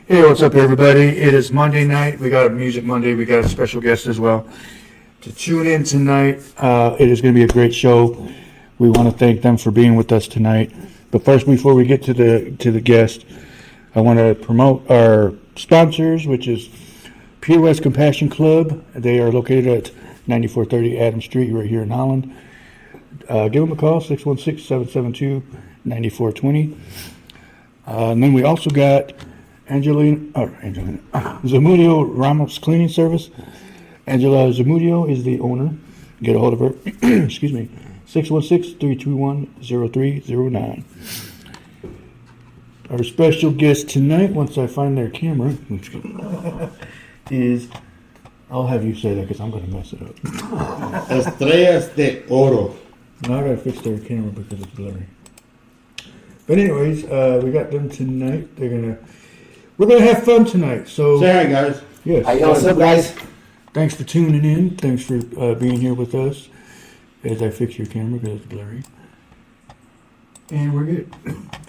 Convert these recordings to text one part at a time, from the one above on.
Hey, what's up, everybody? It is Monday night. We got a Music Monday. We got a special guest as well to tune in tonight. It is going to be a great show. We want to thank them for being with us tonight. But first, before we get to the guest, I want to promote our sponsors, which is Pure West Compassion Club. They are located at 9430 Adams Street, right here in Holland. Give them a call, 616-772-9420. And then we also got Zamudio Ramos Cleaning Service. Angela Zamudio is the owner. Get a hold of her. Excuse me. 616-321-0309. Our special guest tonight, once I find their camera, is, I'll have you say that because I'm going to mess it up. Estrellas De Oro. Now I got to fix their camera because it's blurry. But anyways, we got them tonight. We're gonna have fun tonight. So say hi, guys. Yes. What's up, guys? Thanks for tuning in. Thanks for being here with us as I fix your camera because it's blurry. And we're good.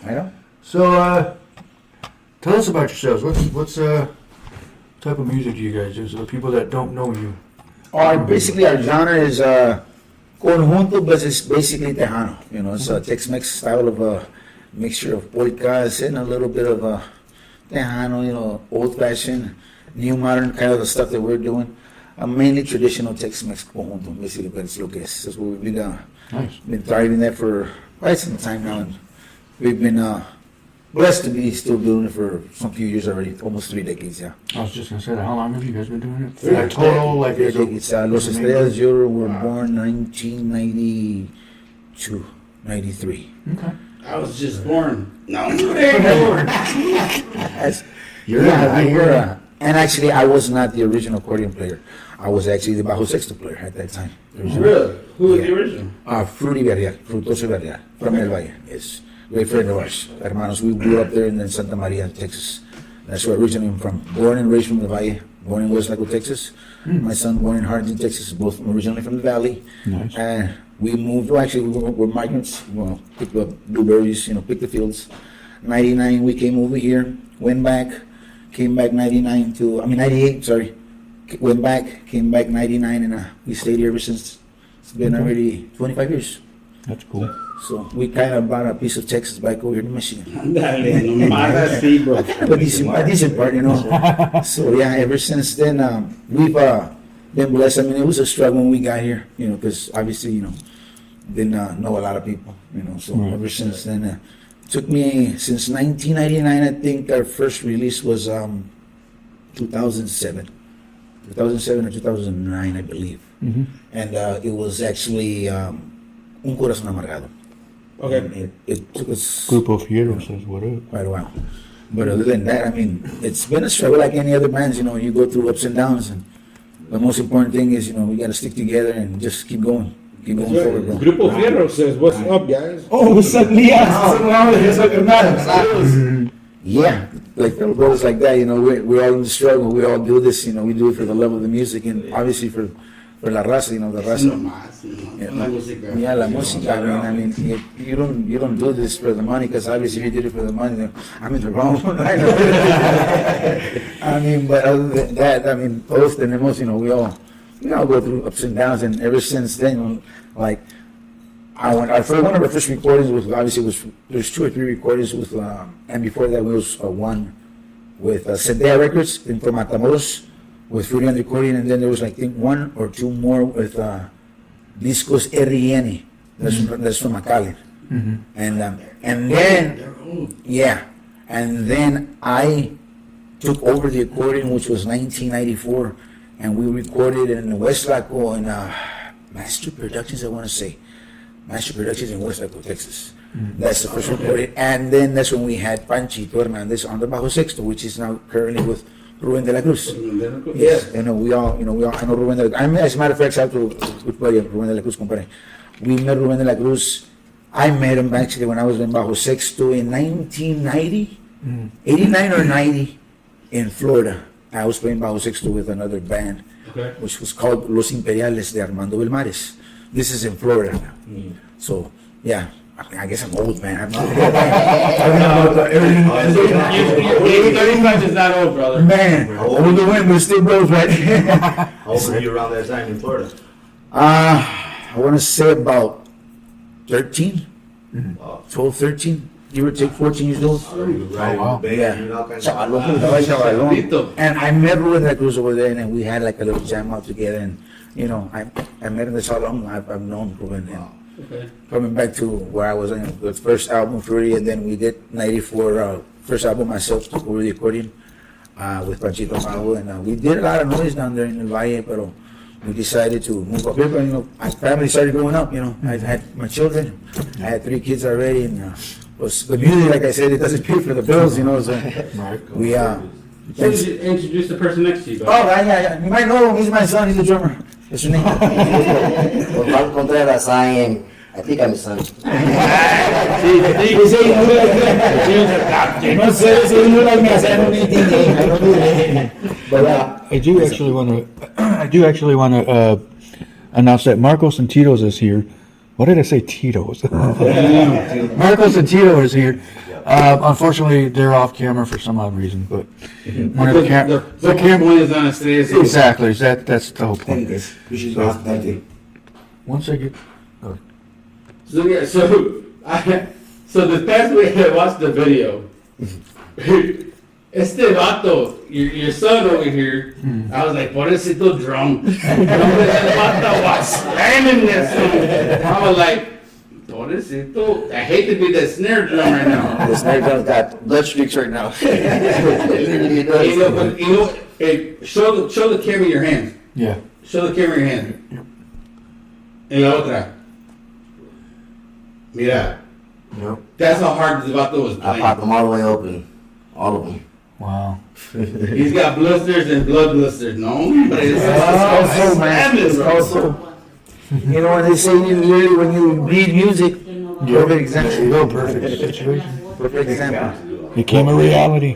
I know. So tell us about yourselves. What's type of music do you guys do? So people that don't know you. Basically our genre is conjunto, but it's basically Tejano. You know, it's a Tex-Mex style of a mixture of polkas and a little bit of Tejano, you know, old-fashioned, new modern kind of the stuff that we're doing. Mainly traditional Tex-Mex conjunto, basically, but it's lo que es. That's what we've been thriving that for quite some time now, and we've been blessed to be still doing it for some few years already, almost 3 decades, yeah. I was just gonna say that. How long have you guys been doing it? 3 Total, like 3 decades. Los Estrellas De Oro were born 1992, 93. Okay. I was just born. No, and actually, I was not the original accordion player. I was actually the bajo sexto player at that time. Really? Who was the original? Frutoso Verdial, from El Valle. Yes, great friend of ours, hermanos. We grew up there in Santa Maria, Texas. That's where originally I'm from. Born and raised from the Valle. Born in West Laco, Texas. My son born in Hardin, Texas. Both originally from the Valley. Nice. And we moved. Well, actually, we're migrants. Well, picked up blueberries. You know, picked the fields. 99, we came over here. Went back. Came back 98. Sorry. Went back. Came back 99, and we stayed here ever since. It's been already 25 years. That's cool. So we kind of bought a piece of Texas back over here to Michigan. Dale, nomás así, bro. A decent part, you know. So yeah, ever since then, we've been blessed. I mean, it was a struggle when we got here, you know, because obviously, you know, didn't know a lot of people, you know. So Right. ever since then, it took me since 1999. I think our first release was 2007 or 2009, I believe, and it was actually Un Corazón Amargado. Okay. And it took us Grupo Fierro says what up. quite a while. But other than that, I mean, it's been a struggle like any other bands, you know, you go through ups and downs, and the most important thing is, you know, we got to stick together and just keep going forward, bro. Grupo Fierro says, what's up, guys? Oh, what's up, Yeah, like little brothers like that, you know, we're all in the struggle, we all do this, you know, we do it for the love of the music and obviously for la raza, you know, the raza. Nomás, Yeah, la música. Yeah, la música. I mean, you don't do this for the money, because obviously if you did it for the money, then I'm in the wrong one. I mean, but other than that, I mean, todos tenemos, you know, we all go through ups and downs, and ever since then, you know, like, one of our first recordings was obviously there's 2 or 3 recordings with, and before that was one with Cendea Records from Matamoros with Fruity on the accordion, and then there was, I think, 1 or 2 more with Discos RN. That's from McAllen. And then I took over the accordion, which was 1994, and we recorded in West Laco in Master Productions, I want to say. Master Productions in West Laco, Texas. That's the first recording. And then that's when we had Panchito Hernandez on the bajo sexto, which is now currently with Ruben de la Cruz. Yes, I know Ruben de la Cruz. I mean, as a matter of fact, shout out to good buddy Ruben de la Cruz, compadre. We met Ruben de la Cruz. I met him actually when I was in bajo sexto in 1990, 89 or 90 in Florida. I was playing bajo sexto with another band, which was called Los Imperiales de Armando Belmares. This is in Florida now. So, yeah, I guess I'm old, man. I'm Maybe 35 is not old, brother. man, older women still blows, right? How old were you around that time in Florida? I want to say about 13, Wow. 12, 13, give or take 14 years old. You were riding wow. with the band Yeah. and all kinds Chavalón, of chavalón. And I met with that cruise over there, and we had like a little jam out together. And you know, I met in the salon. I've known Ruben. And Okay. coming back to where I was on the first album, Fury, and then we did '94 first album myself, took over the accordion with Panchito Mago, and we did a lot of noise down there in El Valle, but we decided to move up here. But you know, my family started growing up. You know, I had my children. I had 3 kids already, and was the music, like I said, it doesn't pay for the bills. You know, so we So introduce the person next to you, Oh, brother. yeah. You might know him. He's my son. He's a drummer. What's your name? Juan Contreras, I think I'm his son. No sé si es una almacén, I don't do that. But I do actually want to announce that Marcos and Tito's is here. What did I say, Tito's? Marcos and Tito is here. Unfortunately, they're off camera for some odd reason, but one of the The camera is on a stage. exactly, that's the whole point. you should go out there. Once I get, So yeah, so this past week I watched the video. Este vato, your son over here, I was like, pobrecito drunk. El vato was slamming this song. I was like, pobrecito, I hate to be the snare drum right now. The snare drum's got blood streaks right now. Literally, it does. You know, hey, show the camera your hands. yeah. Show the camera your hand. En la otra. Mira. Nope. That's how hard this vato was I playing. popped them all the way open. All of them. Wow. He's got blisters and blood blisters. No, but it's Also, man, slamming, bro. also, you know, when they say you literally when you read music, perfect example. Perfect situation. Perfect example. Became a reality.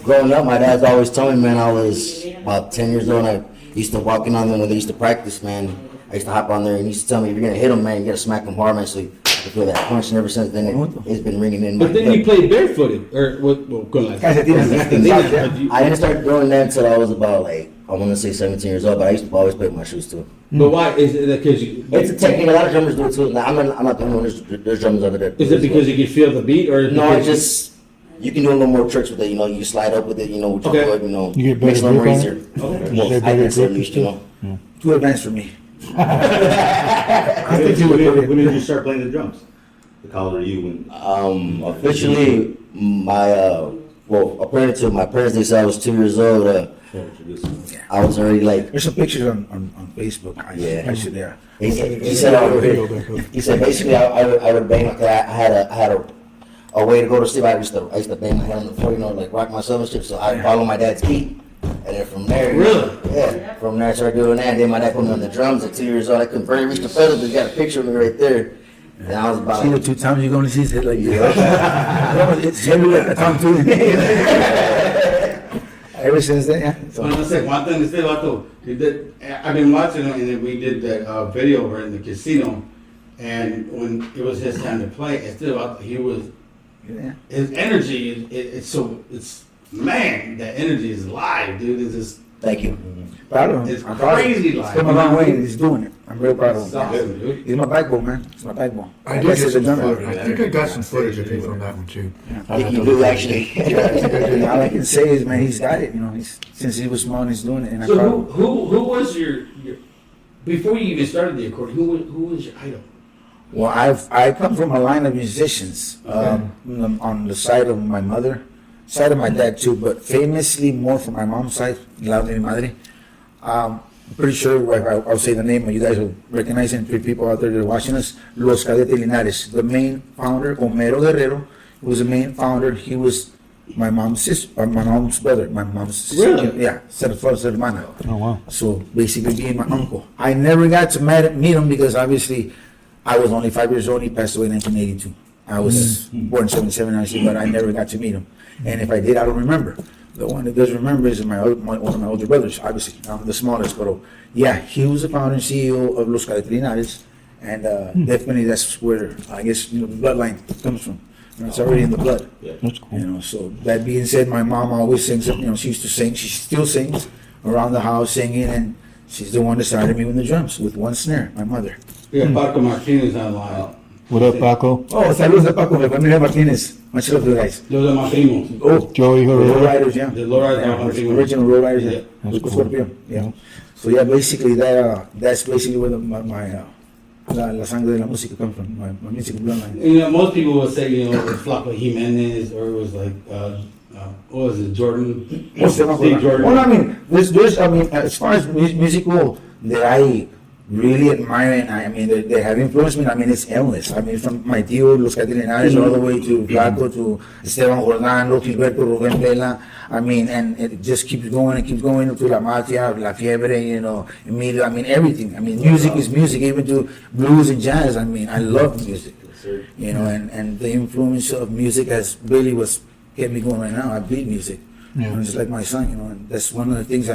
Growing up, my dad's always told me, man, I was about 10 years old, and I used to walk in on them when they used to practice, man. I used to hop on there, and he used to tell me, if you're going to hit them, man, you got to smack them hard, man. So I feel that punch, and ever since then, it's been ringing in my But then you head. played barefooted, or what? Well, con las Calcetines. I didn't start doing that until I was about, like, I want to say 17 years old, but I used to always play with my shoes, too. But why is it because you? It's a technique. A lot of drummers do it, too. Now, I'm not the only one. There's drummers over there. Is it because you can feel the beat, or No, because it's just you can do a little more tricks with it. You know, you slide up with it. You know, with your Okay. foot. You know, You get makes it a better little more grip easier. on it? Okay. You Well, get I better can say at grip least, and you stuff? know. Too advanced for me. When did you start playing the drums? How old are you when? Officially, well, according to my parents, they said I was 2 years old. I was already like, There's some pictures on Facebook. Yeah. I should, yeah. he said, he said basically I would bang like that. I had a way to go to sleep. I used to bang my head on the floor, you know, like rock myself and shit. So I follow my dad's beat. And then from there, Really? Yeah. From there, I started doing that. And then my dad put me on the drums at 2 years old. I couldn't barely reach the pedals, but he got a picture of me right there. And I was about See the 2 times you're gonna see his head like this. It's heavy like a tongue too. Ever since then, yeah. So I'm gonna say one thing. Este vato, I've been watching him, and then we did that video over in the casino, and when it was his time to play, este vato, he was Yeah. his energy. It's man, that energy is live, dude. It's just Thank you. Proud of him. It's I'm proud of him. crazy He's live. come a long way and he's doing it. I'm real proud of it's him. awesome, dude. He's my backbone, man. He's my backbone. I did guess get it's a some drummer. footage. I think I got some footage of you from that one too. I think you do actually. All I can say is, man, he's got it. You know, since he was small, he's doing it, and I'm So proud of him. who was your before you even started the accordion? Who was your idol? Well, I come from a line of musicians on the side of my mother, side of my dad too, but famously more from my mom's side, La de mi Madre. I'm pretty sure I'll say the name, and you guys will recognize it. 3 people out there that are watching us. Los Estrellas De Linares, the main founder, Homero Guerrero, was the main founder. He was my mom's sister, my mom's brother, my mom's sister. Really? Yeah, ser hermana. Oh, wow. So basically being my uncle. I never got to meet him because obviously I was only 5 years old. He passed away in 1982. I was born in 77, actually, but I never got to meet him. And if I did, I don't remember. The one that does remember is one of my older brothers, obviously. I'm the smallest, but yeah, he was the founder and CEO of Los Estrellas De Oro. And definitely that's where, I guess, the bloodline comes from. It's already in the blood. That's cool. So that being said, my mom always sings, she used to sing, she still sings around the house singing, and she's the one that started me with the drums, with one snare, my mother. We have Paco Martinez online. What up, Paco? Oh, saludos de Paco, mi familia Martinez. Much love to you guys. Those are my primos. Oh, Joey the Herrera. lowriders, yeah. The lowriders are my primos. Original lowriders, yeah. That's With cool. Scorpion, yeah. So yeah, basically that's basically where la sangre de la música comes from, my music bloodline. Most people would say, it was Flaco Jimenez, or it was like, what was it, Jordan? Steve Jordan. Well, I mean, as far as musical that I really admire, and I mean, they have influenced me, I mean, it's endless. I mean, from my tío, Los Catrinares, all the way to Flaco, to Esteban Jordano, Gilberto Rubén Vela. I mean, and it just keeps going to La Mafia, La Fiebre, Emilio, I mean, everything. I mean, music is music, even to blues and jazz. I mean, I love music, and the influence of music has really kept me going right now. I bleed music. Yeah. It's like my son, and that's one of the things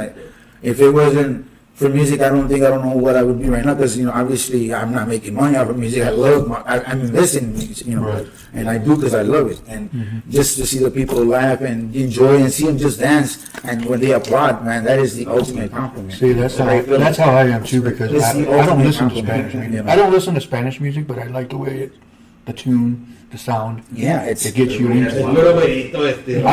if it wasn't for music, I don't know what I would be right now, because, obviously I'm not making money off of music. I love, I'm investing in music, Right. and I do because I love it. And just to see the people laugh and enjoy and see them just dance, and when they applaud, man, that is the ultimate compliment. See, that's how I am too, because It's I the don't ultimate listen to compliment. Spanish music. Yeah. I don't listen to Spanish music, but I like the way the tune, the sound, Yeah, it gets you into El it. puro güerito este.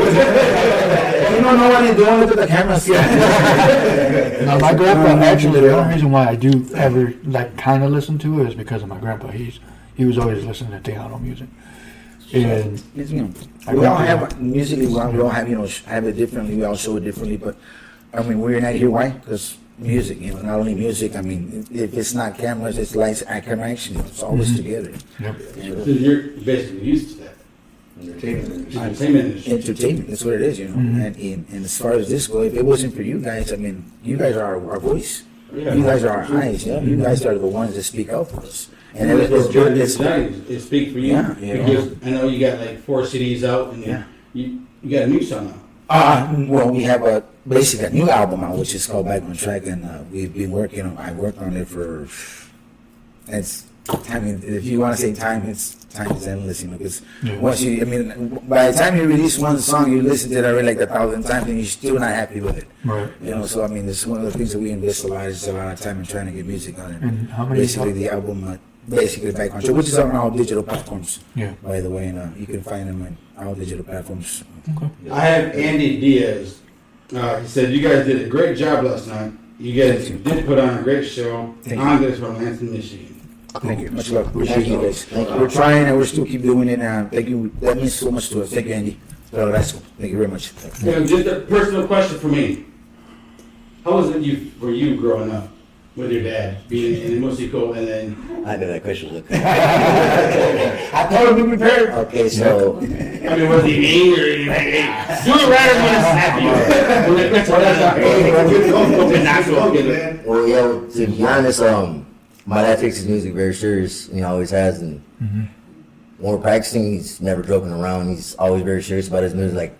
You don't know what you're doing, look at the cameras. Now, my grandpa, actually, the only reason why I do ever kind of listen to it is because of my grandpa. He was always listening to Tejano music, and We all have, musically, we all have, have it differently, we all show it differently, but, I mean, we're not here, why? Because music, not only music, I mean, if it's not cameras, it's lights, camera action, it's always together. yep. So you're basically used to that. Entertainment industry. Entertainment, that's what it is, and as far as this goes, if it wasn't for you guys, I mean, you guys are our voice. You guys are our eyes, you guys are the ones that speak out for us. And it's good, It speaks for you. Yeah. Because I know you got like 4 CDs out, and Yeah. you got a new song out. Well, we have basically a new album out, which is called Back on Track, and we've been working on. I worked on it for. I mean, if you want to say time is endless, because once by the time you release one song, you listen to it already like 1,000 times, and you're still not happy with it. Right. So I mean, it's one of the things that we invest a lot of time in trying to get music on it. And how many- Basically, the album, basically Back on Track, which is on all digital platforms. Yeah. By the way, and you can find them on all digital platforms. I have Andy Diaz. He said, you guys did a great job last night. You guys Thank you. did put on a great show. Thank you. Andres from Lansing, Michigan. Thank you. Much love. Appreciate you guys. We're trying and we're still keep doing it. Thank you. That means so much to us. Thank you, Andy. Thank you very much. Just a personal question for me. How was it for you growing up with your dad, being in musical, and then I knew that question was okay. I told him to be prepared. Okay, so I mean, was he mean or he like, hey, do it right or I'm gonna snap you? well, to be honest, my dad takes his music very serious, and he always has. And when we're practicing, he's never joking around. He's always very serious about his music. Like,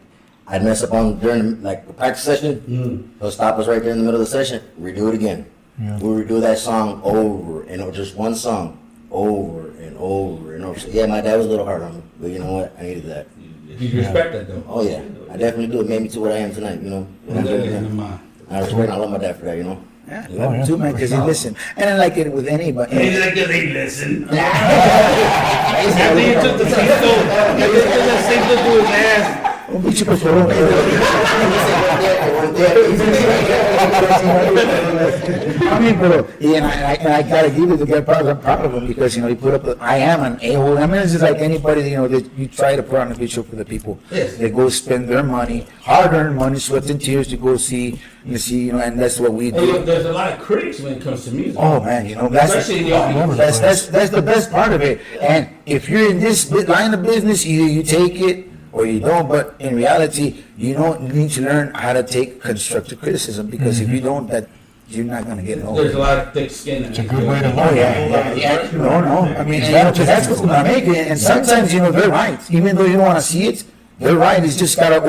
I'd mess up during the practice session. He'll stop us right there in the middle of the session, redo it again. Yeah. We'll redo that song over and over, just one song over and over and over. So, yeah, my dad was a little hard on me, but you know what? I needed that. You respect that though. Oh yeah, I definitely do. It made me to what I am tonight. I respect and I love my dad for that. Yeah, love him too, man, because he listened. And I like it with anybody. He's like, cause he listen. After you took the single to his ass. Un bicho por I mean, but and I gotta give it to get proud. I'm proud of him because he put up. I am an a-hole. I mean, it's just like anybody that you try to put on a video for the people. Yes. They go spend their money, hard-earned money, sweat and tears to go see. And that's what we do. There's a lot of critics when it comes to music. Oh man, that's Especially in the audience. that's the best part of it. And if you're in this line of business, either you take it or you don't. But in reality, you need to learn how to take constructive criticism because if you don't, that you're not gonna get it over. There's a lot of thick skin. It's a good way to Oh learn. yeah. No. I mean, that's what's gonna make it. And sometimes they're right, even though you don't want to see it. They're right. It's just gotta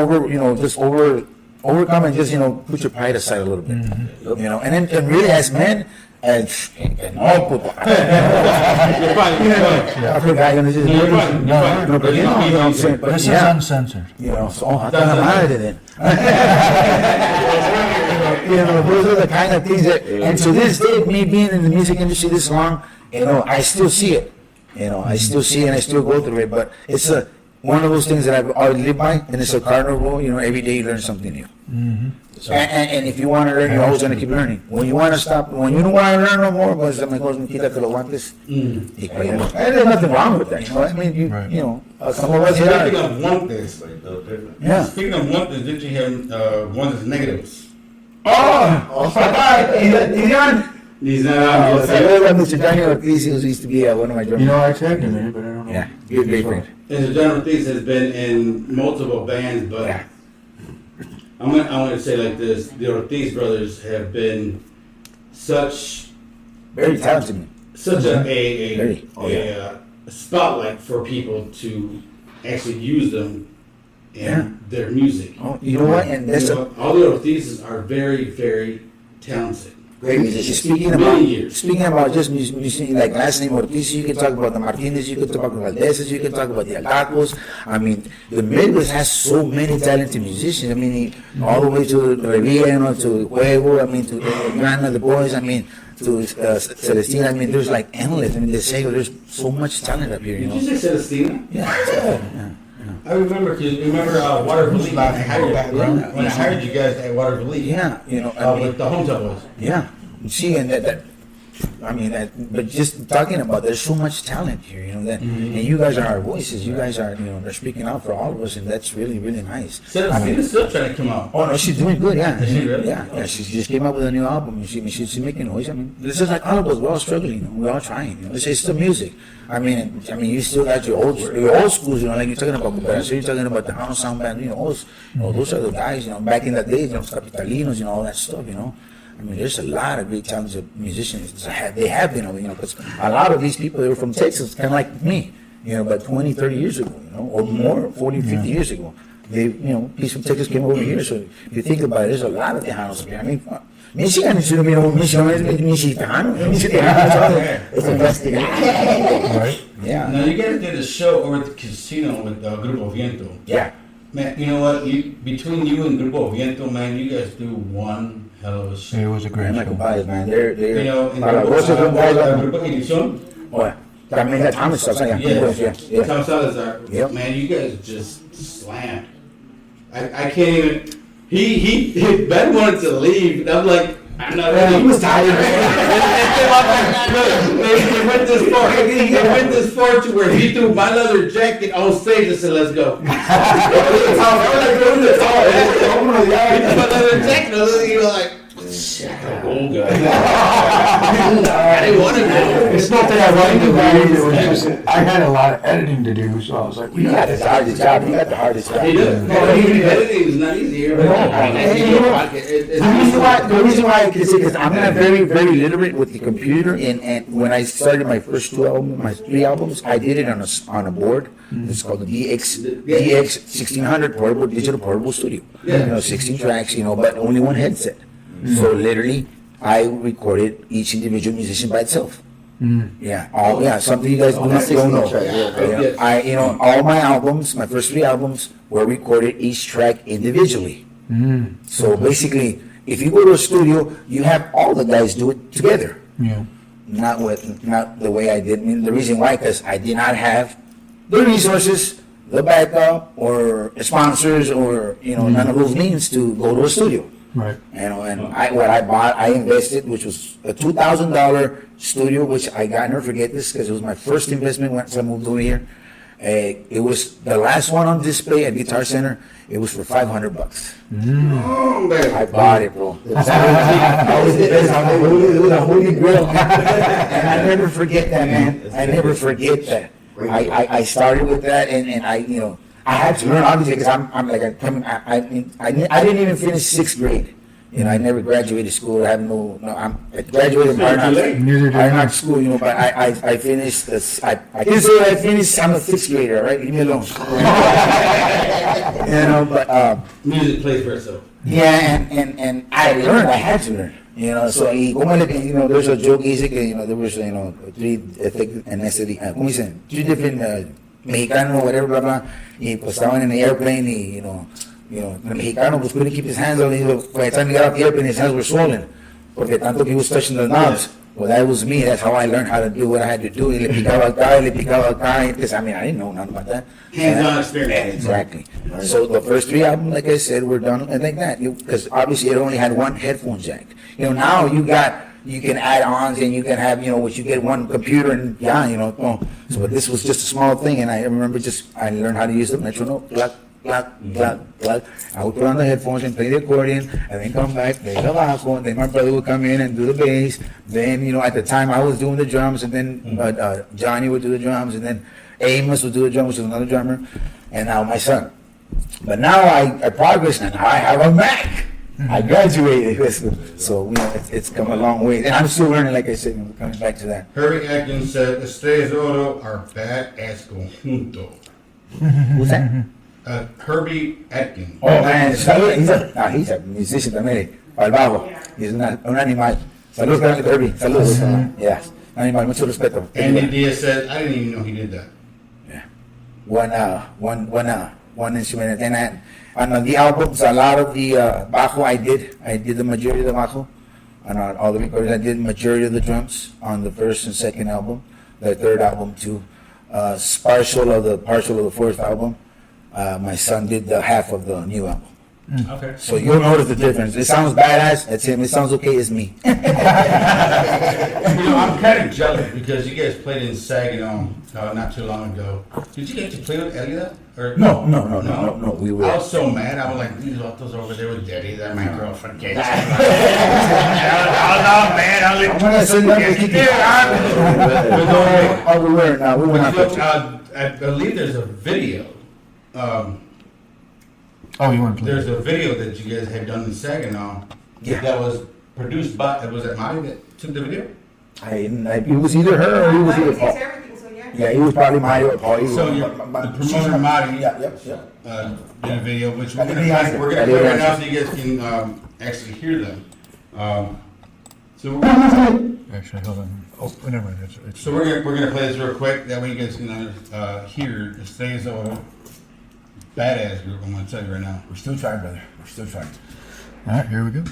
overcome and just, put your pride aside a little bit. And then and really as men, and all people. I forgot, just, but you know what I'm saying? But This is yeah, uncensored. so, I thought I'm out of it then. Those are the kind of things that, and to this day, me being in the music industry this long, I still see it. I still see it and I still go through it, but it's one of those things that I've always lived by, and it's a cardinal rule, every day you learn something new. And if you want to learn, you're always going to keep learning. When you want to stop, when you don't want to learn no more, pues mejor quítate los guantes. And there's nothing wrong with that, I mean, some of us Speaking here. of one thing, Yeah. speaking of one thing, did you hear one that's negatives? These Saludos a Mr. Daniel Ortiz, who used to be one of my drummers. I tagged him in it, but I don't know. Yeah, good, great friend. Mr. John Ortiz has been in multiple bands, but Yeah. I'm gonna say like this: the Ortiz brothers have been such Very talented man. a Very. spotlight for people to actually use them in Yeah. their music. Oh, you know what? And that's All the Ortizes are very, very talented. Great musician. Speaking about just music, like last name Ortiz, you can talk about the Martinez, you can talk about the Valdez's, you can talk about the Alacos. I mean, the Midwest has so many talented musicians. I mean, all the way to Revilla, to Juego, I mean, to Grana, the boys, I mean, to Celestina. I mean, there's like endless. I mean, there's so much talent up here, Did you say Celestina? Yeah. I remember, Water Relief. When I hired you guys at Water Relief. Yeah, With the Hometown Boys. Yeah, see, and but just talking about, there's so much talent here, and you guys are our voices. You guys are, they're speaking out for all of us, and that's really, really nice. Celestina's still trying to come out. Oh no, she's doing good. Yeah, Is she really? Yeah. She just came out with a new album. And she's making noise. I mean, this is like all of us. We're all struggling. We're all trying. It's the music. I mean, you still got your old schools. Like you're talking about. So you're talking about the House Sound Band. Those are the guys. Back in the days, Capitalinos, all that stuff. I mean, there's a lot of great talented musicians. They have been, because a lot of these people, they were from Texas, kind of like me, about 20, 30 years ago, or more, 40, 50 years ago. They, people from Texas came over here. So if you think about it, there's a lot of Tejanos up here. I mean, Michigan is, Michigan is Mexicano. It's investigation. Right? Yeah. Now, you guys did a show over at the casino with Grupo Viento. Yeah. Man, you know what? Between you and Grupo Viento, man, you guys do one hell of a show. It was a great I'm show. not biased, man. They're In para los voces de un gallo. Grupo Edición. Oh, también that Thomas stuff. Yeah. Tom Salazar. Yep. Man, you guys just slammed. I can't even. He Ben wanted to leave. And I'm like, I'm not ready. He was tired. They went this far. They went this far to where he threw my leather jacket on stage and said, "Let's go." He threw my leather jacket. He was like, "Oh God." I didn't want to go. It's not that I wanted to leave, it was just, I had a lot of editing to do, so I was like, we You got the hardest job. You got the hardest job. He does. Editing is not easy. The reason why I can say, because I'm not very, very literate with the computer, and when I started my first my 3 albums, I did it on a board. It's called the DX 1600 digital portable studio. 16 tracks, but only one headset. So literally, I recorded each individual musician by itself. Yeah, something you guys don't know. All my albums, my first 3 albums, were recorded each track individually. So basically, if you go to a studio, you have all the guys do it together. Yeah. Not the way I did. I mean, the reason why, because I did not have the resources, the backup, or sponsors, or none of those means to go to a studio. Right. What I bought, I invested, which was a $2,000 studio, which I got, never forget this, because it was my first investment once I moved over here. It was the last one on display at Guitar Center. It was for $500. I bought it, bro. It was the best. It was a holy grail, and I never forget that, man. I never forget that. I started with that, and I had to learn, obviously, because I didn't even finish 6th grade. I never graduated school. I graduated from Hard Knocks school, but I finished this. I can say I finished. I'm a 6th grader, right? Leave me alone. But Music plays for itself. yeah, and I learned. I had to learn. So there's a joke easy que there was three ¿cómo dicen? Three different mexicanos whatever blah blah y pues estaban in the airplane y the mexicano pues couldn't keep his hands on it. By the time he got off the airplane his hands were swollen porque tanto que he was touching the knobs. Well, that was me. That's how I learned how to do what I had to do. Y le picaba acá. Because, I didn't know nothing about that. Hands-on experience. Exactly. So the first three albums, like I said, were done like that. Because obviously it only had one headphone jack. Now you can add ons and you can have, what you get one computer and So but this was just a small thing. And I remember I learned how to use the metronome. I would put on the headphones and play the accordion, and then come back, play the bajo, and then my brother would come in and do the bass. Then, at the time I was doing the drums, and then Johnny would do the drums, and then Amos would do the drums, which was another drummer, and now my son. But now I progressed, and now I have a Mac. I graduated, so it's come a long way, and I'm still learning. Like I said, we're coming back to that. Herbie Atkins said, Estrellas De Oro are badass conjunto. Who's that? Herbie Atkins. Oh man, he's a musician también, al bajo. He's un animal. Saludos, carnal Herbie. Saludos. Yeah, animal, mucho respeto. Andy Diaz said, I didn't even know he did that. Yeah, one instrument, and on the albums, a lot of the bajo I did the majority of the bajo. On all the recordings, I did majority of the drums on the first and second album, the third album too. Partial of the fourth album. My son did the half of the new album. Okay. So you'll notice the difference. It sounds badass, that's him. It sounds okay, it's me. I'm kind of jealous because you guys played in Saginaw not too long ago. Did you get to play with Elliot? Or No. We I were. was so mad. I was like, these autos over there with Daddy. That my girlfriend gave. I was all mad. I was like, I'm gonna send them to kick it. We went out. I believe there's a video. You want to play? There's a video that you guys had done in Saginaw that was produced by, was it Molly that took the video? It was either her or he was either Paul. Yeah, he was probably Mario or Paul. So the promoter Molly Yep. did a video, which we're We're gonna gonna play right now so you guys can actually hear them. So Actually, hold on. Oh, never mind. It's So we're gonna play this real quick. That way you guys can hear the Estrellas De Oro badass group. I'm gonna tell you right now. We're still trying, brother. We're still trying. all right. Here we go.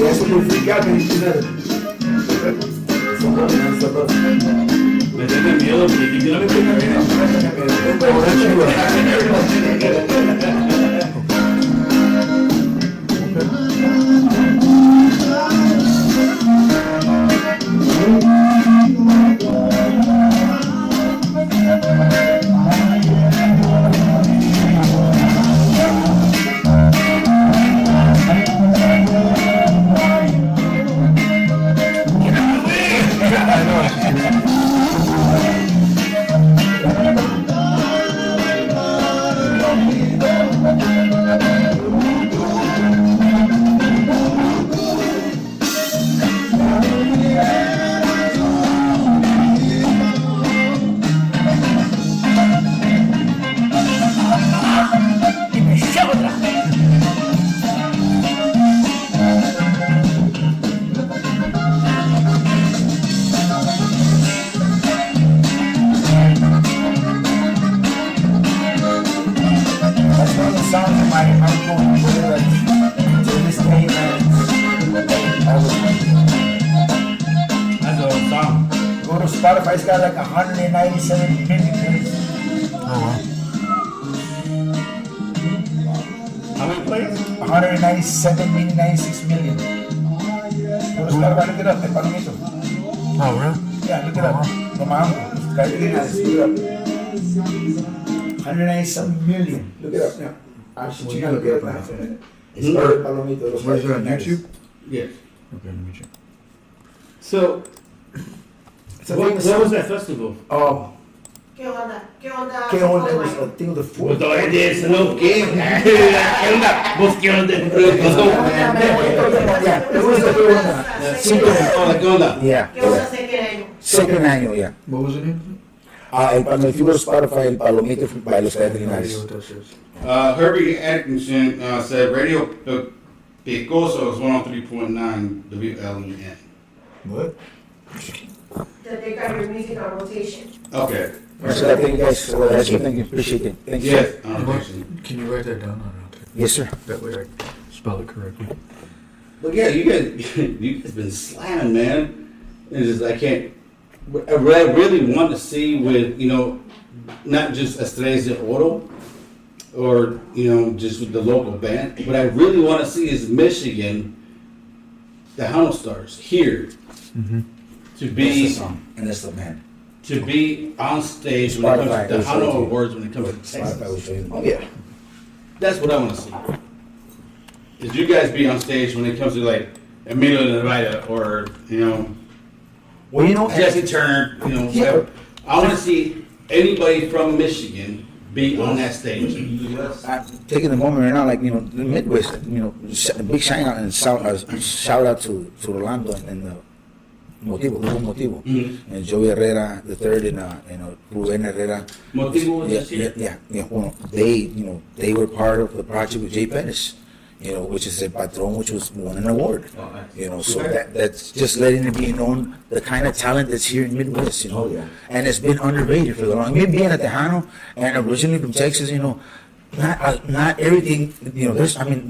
Eso me freak out when you do that. Me tiene miedo porque yo no me Spotify's got like 197 million plays. Oh wow. How many plays? 197 million, 96 million. Go to Spotify, look it up, Palomito. Oh, really? Yeah, look it up. From my uncle. Look it up. 197 million. Look it up now. Actually, you gotta look it up now. It's Palomito. Where's it on YouTube? Yes. Okay, let me check. So, what was that festival? Oh, ¿Qué onda? ¿Qué onda? ¿qué onda? It was, I think, the Pues fourth. todavía tienes no qué. ¿Qué onda? Vos qué onda. Yeah, it was the third one. Hola, ¿qué onda? Yeah. ¿Qué onda se quiere? Second annual, yeah. What was it in? If you go to Spotify, el Palomito by Los Estrellas De No idea Oro. what that says. Herbie Atkinson said Radio Picoso is 103.9 WLEN. What? That they got your music on rotation. Okay. So I think you guys, thank you, appreciate it. Thank you. Yes. Can you write that down? Yes, sir. That way I spell it correctly. But yeah, you guys been slamming, man. It's just I can't. I really want to see with not just Estrellas De Oro, or just with the local band. What I really want to see is Michigan, the Hound Stars here, to That's the be song, and that's the band. to be on stage when it Spotify comes to the will show Hound it to you. Awards when it comes to Spotify will Texas. show you. Oh, yeah. That's what I want to see. Is you guys be on stage when it comes to like Emilio Nevada or Well, Jesse Turner, Yeah. whatever. I want to see anybody from Michigan be on that stage. I'm taking the moment right now, like, the Midwest, a big shout out and shout out to Rolando and Grupo Motivo, and Joey Herrera the third, and Ben Herrera. Motivo was just here. Yeah. Well, they were part of the project with Jay Pettis, which is a patron, which won an award. So that's just letting it be known the kind of talent that's here in Midwest, and it's been underrated for the long. Me being a Tejano and originally from Texas, not everything,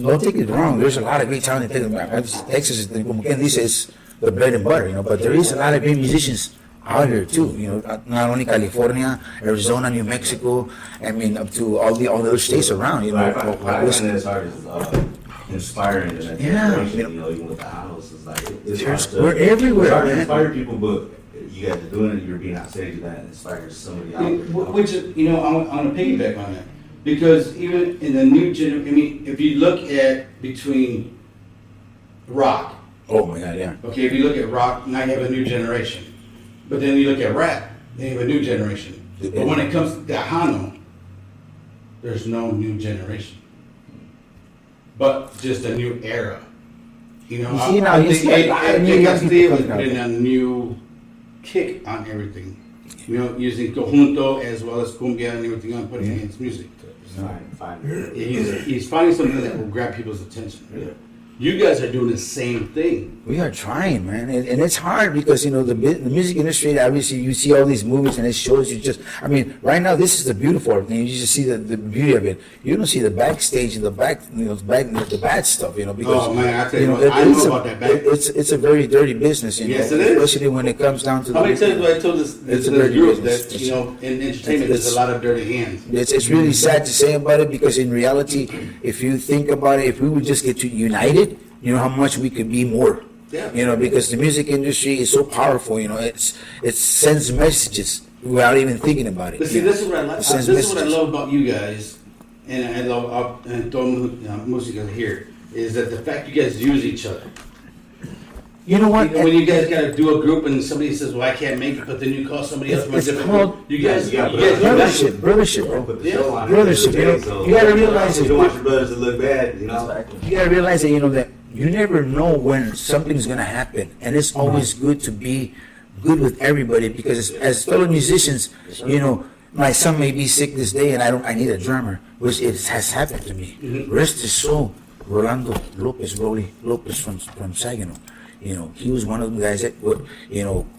don't take it wrong. There's a lot of great talent in Texas. Texas is, como quien dice, is the bread and butter, but there is a lot of great musicians out here too, not only California, Arizona, New Mexico, up to all the other states around, I find it as hard as inspiring to that Yeah. generation, even with the house, it's like it's hard to, we're everywhere, it's hard to man. inspire people, but you guys are doing it. You're being on stage, that inspires somebody out there. Which is, I want to piggyback on that. Because even in the new generation, if you look at between rock, Oh my God, yeah. okay, if you look at rock, now you have a new generation. But then you look at rap, then you have a new generation. But when it comes to Tejano, there's no new generation. But just a new era. see, now, you see a lot of new young people Castillo is coming out. putting a new kick on everything. Using conjunto as well as cumbia and everything on putting it in his music. Fine. He's finding something that will grab people's attention. You guys are doing the same thing. We are trying, man, and it's hard because the music industry. Obviously, you see all these movies and it shows you right now this is the beautiful thing. You just see the beauty of it. You don't see the backstage and the the bad stuff, because Oh, man, I tell you what, I it's know a- about that back. It's a very dirty business, Yes, it is. especially when it comes down to How many times have I told this It's a dirty group business. that, in entertainment, there's a lot of dirty hands. It's really sad to say about it because in reality, if you think about it, if we would just get united, how much we could be more. Yeah. Because the music industry is so powerful. It sends messages without even thinking about it. But see, this is what I like. It This sends is what I messages. love about you guys, and I love todo música here, is that the fact you guys use each other. You know what? When you guys gotta do a group and somebody says, "Well, I can't make it," but then you call somebody else from a It's different called- group. You guys Brothership, bro. Put the show on Brothership, every day, so you gotta realize you it. don't want your brothers to look bad, You gotta realize that that you never know when something's gonna happen, and it's always good to be good with everybody because as fellow musicians, my son may be sick this day, and I need a drummer, which it has happened to me. Rest his soul, Rolando Rolly Lopez from Saginaw. He was one of the guys that,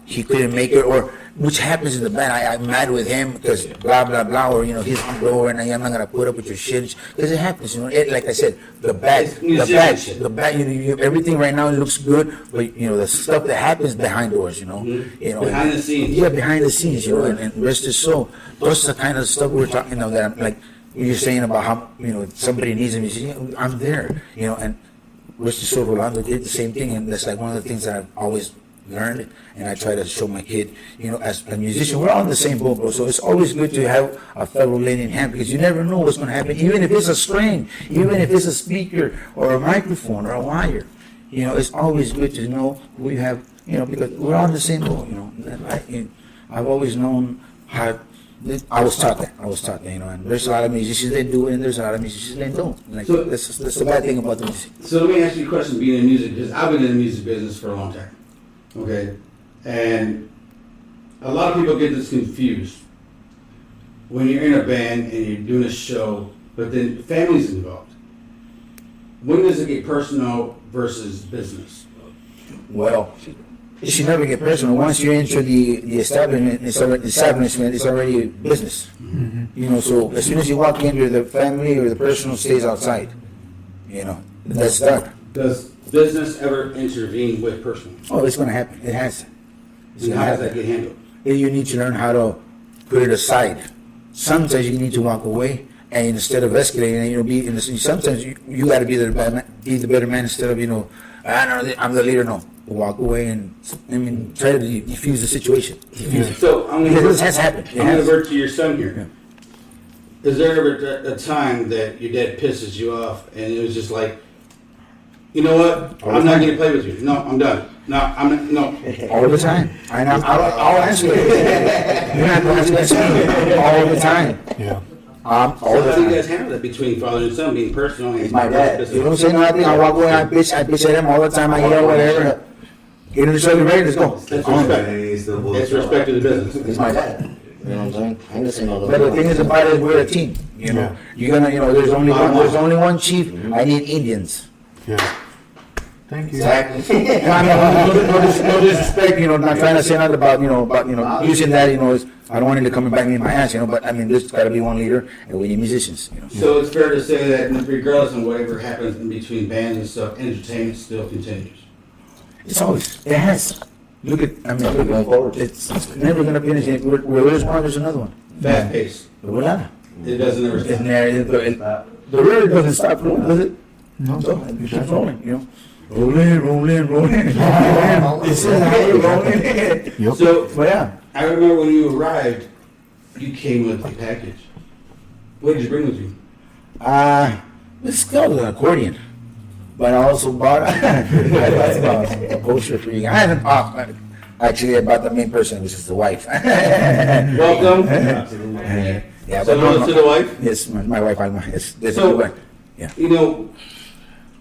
he couldn't make it, or which happens in the band. I'm mad with him because blah blah blah, or he's on blower, and I'm not gonna put up with your shit because it happens. Like I said, the bad, everything right now looks good, but the stuff that happens behind doors, Behind the scenes. Yeah, behind the scenes, and rest his soul. That's the kind of stuff we're talking about. That I'm like you're saying about how somebody needs a musician. I'm there, and. Mr. Rolando did the same thing, and that's like one of the things that I've always learned, and I try to show my kid, as a musician, we're all in the same boat, bro. So it's always good to have a fellow lending hand, because you never know what's going to happen, even if it's a string, even if it's a speaker or a microphone or a wire. It's always good to know who you have, because we're all in the same boat, I've always known how. I was taught that, and there's a lot of musicians that do it, and there's a lot of musicians that don't. So- That's the bad thing about the music. So let me ask you a question, being in music, because I've been in the music business for a long time, okay? And a lot of people get this confused. When you're in a band and you're doing a show, but then family's involved. When does it get personal versus business? Well, it should never get personal. Once you enter the establishment, it's already business. So as soon as you walk into the family or the personal stays outside, that's done. Does business ever intervene with personal? Oh, it's going to happen. It has. It's And going to how does that happen. get handled? And you need to learn how to put it aside. Sometimes you need to walk away, and instead of escalating, be in the. Sometimes you got to be the better man instead of I'm the leader. No, walk away and try to defuse the situation. Defuse it. So I'm Because gonna this has happened. It I'm gonna has. revert to your son here. Is there ever a time that your dad pisses you off and it was just like, you know what? I'm not gonna play with you. No, I'm done. No, I'm not. No. All the time. I'll answer it. You're not going to answer me. All the time. Yeah. All So the how do you time. guys handle that between father and son, being personal? It's my dad. You don't say nothing. I walk away. I bitch at him all the time. I yell, whatever. Get in the circle, ready. Let's go. That's On. respect. And he still blows It's up. respect to the business. It's my dad. You know what I'm saying? I ain't listening to all But the thing is about it, we're a team. Yeah. You're gonna, there's only one chief. I need Indians. Yeah. Thank you. Exactly. No disrespect, not trying to say nothing about, using that, I don't want it to come back in my ass, but there's gotta be one leader, and we need musicians, So it's fair to say that regardless of whatever happens in between bands and stuff, entertainment still continues. It has. Look at, going forward, it's never gonna finish. Where there's one, there's another one. Fast pace. Voila. It doesn't ever stop. The river doesn't stop rolling, does it? No. So, it keeps rolling, Rolling. It's rolling. Yep. So But yeah. I remember when you arrived, you came with a package. What did you bring with you? It's called an accordion. But I also bought a poster for you. I haven't bought, actually, I bought the main person, which is the wife. Welcome. Yeah, So hello to the wife. Yes, my wife, yes. That's So- the wife. You know,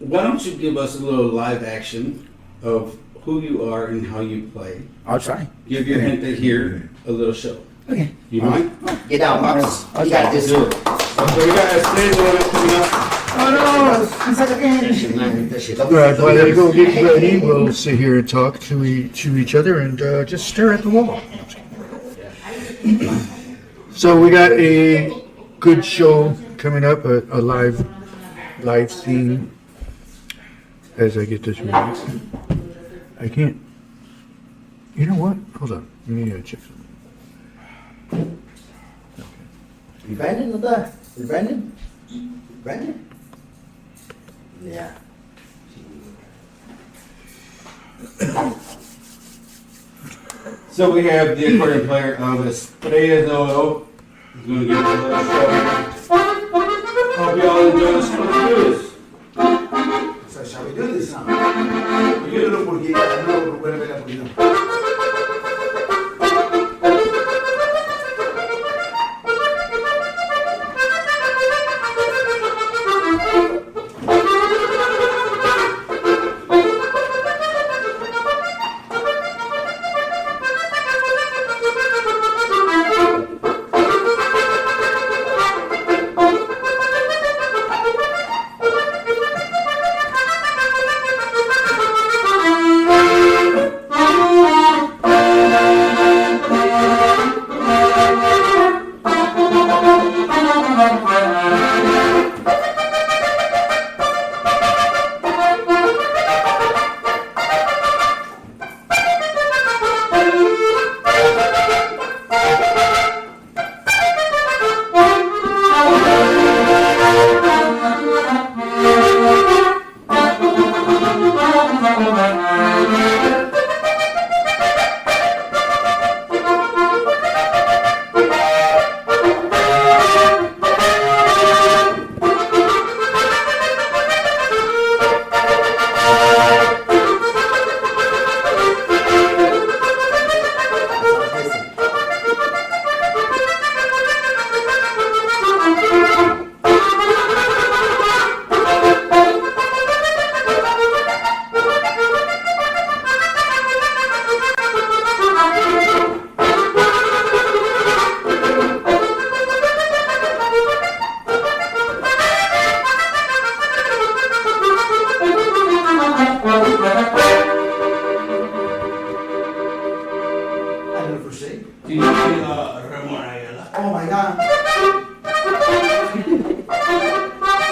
why don't you give us a little live action of who you are and how you play? I'll try. Give your hint to hear a little show. Okay. You mind? Get down, Pops. You got this. So we got a stage one coming up. That shit, man. That shit. All right, while they go get ready, we'll sit here and talk to each other and just stare at the wall. So we got a good show coming up, a live scene. As I get this ready, I can't. You know what? Hold on. Let me check something. You Brandon with that? You Brandon? Brandon? Yeah. So we have the accordion player of Estrellas De Oro. He's going to give us a little show. Hope y'all enjoy this. Let's do this. So shall we do this now? Yo no porque ya no puedo ver la poquito. Thank you. crusade. Do you see Ramon Ayala? Oh my God.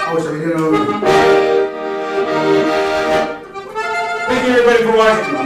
Oh, so we didn't know. Thank you everybody for watching.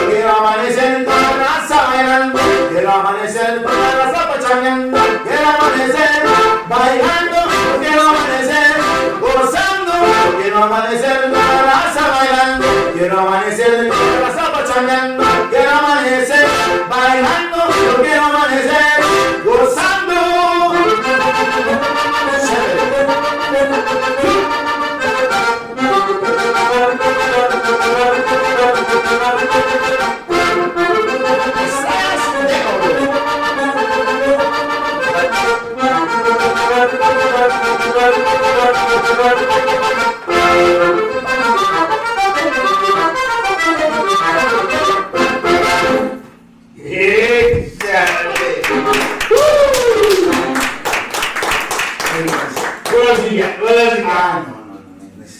Quiero amanecer toda la raza bailando, quiero amanecer toda la raza pachangando, quiero amanecer bailando, quiero amanecer gozando, quiero amanecer toda la raza bailando, quiero amanecer toda la raza pachangando, quiero amanecer bailando, quiero amanecer gozando.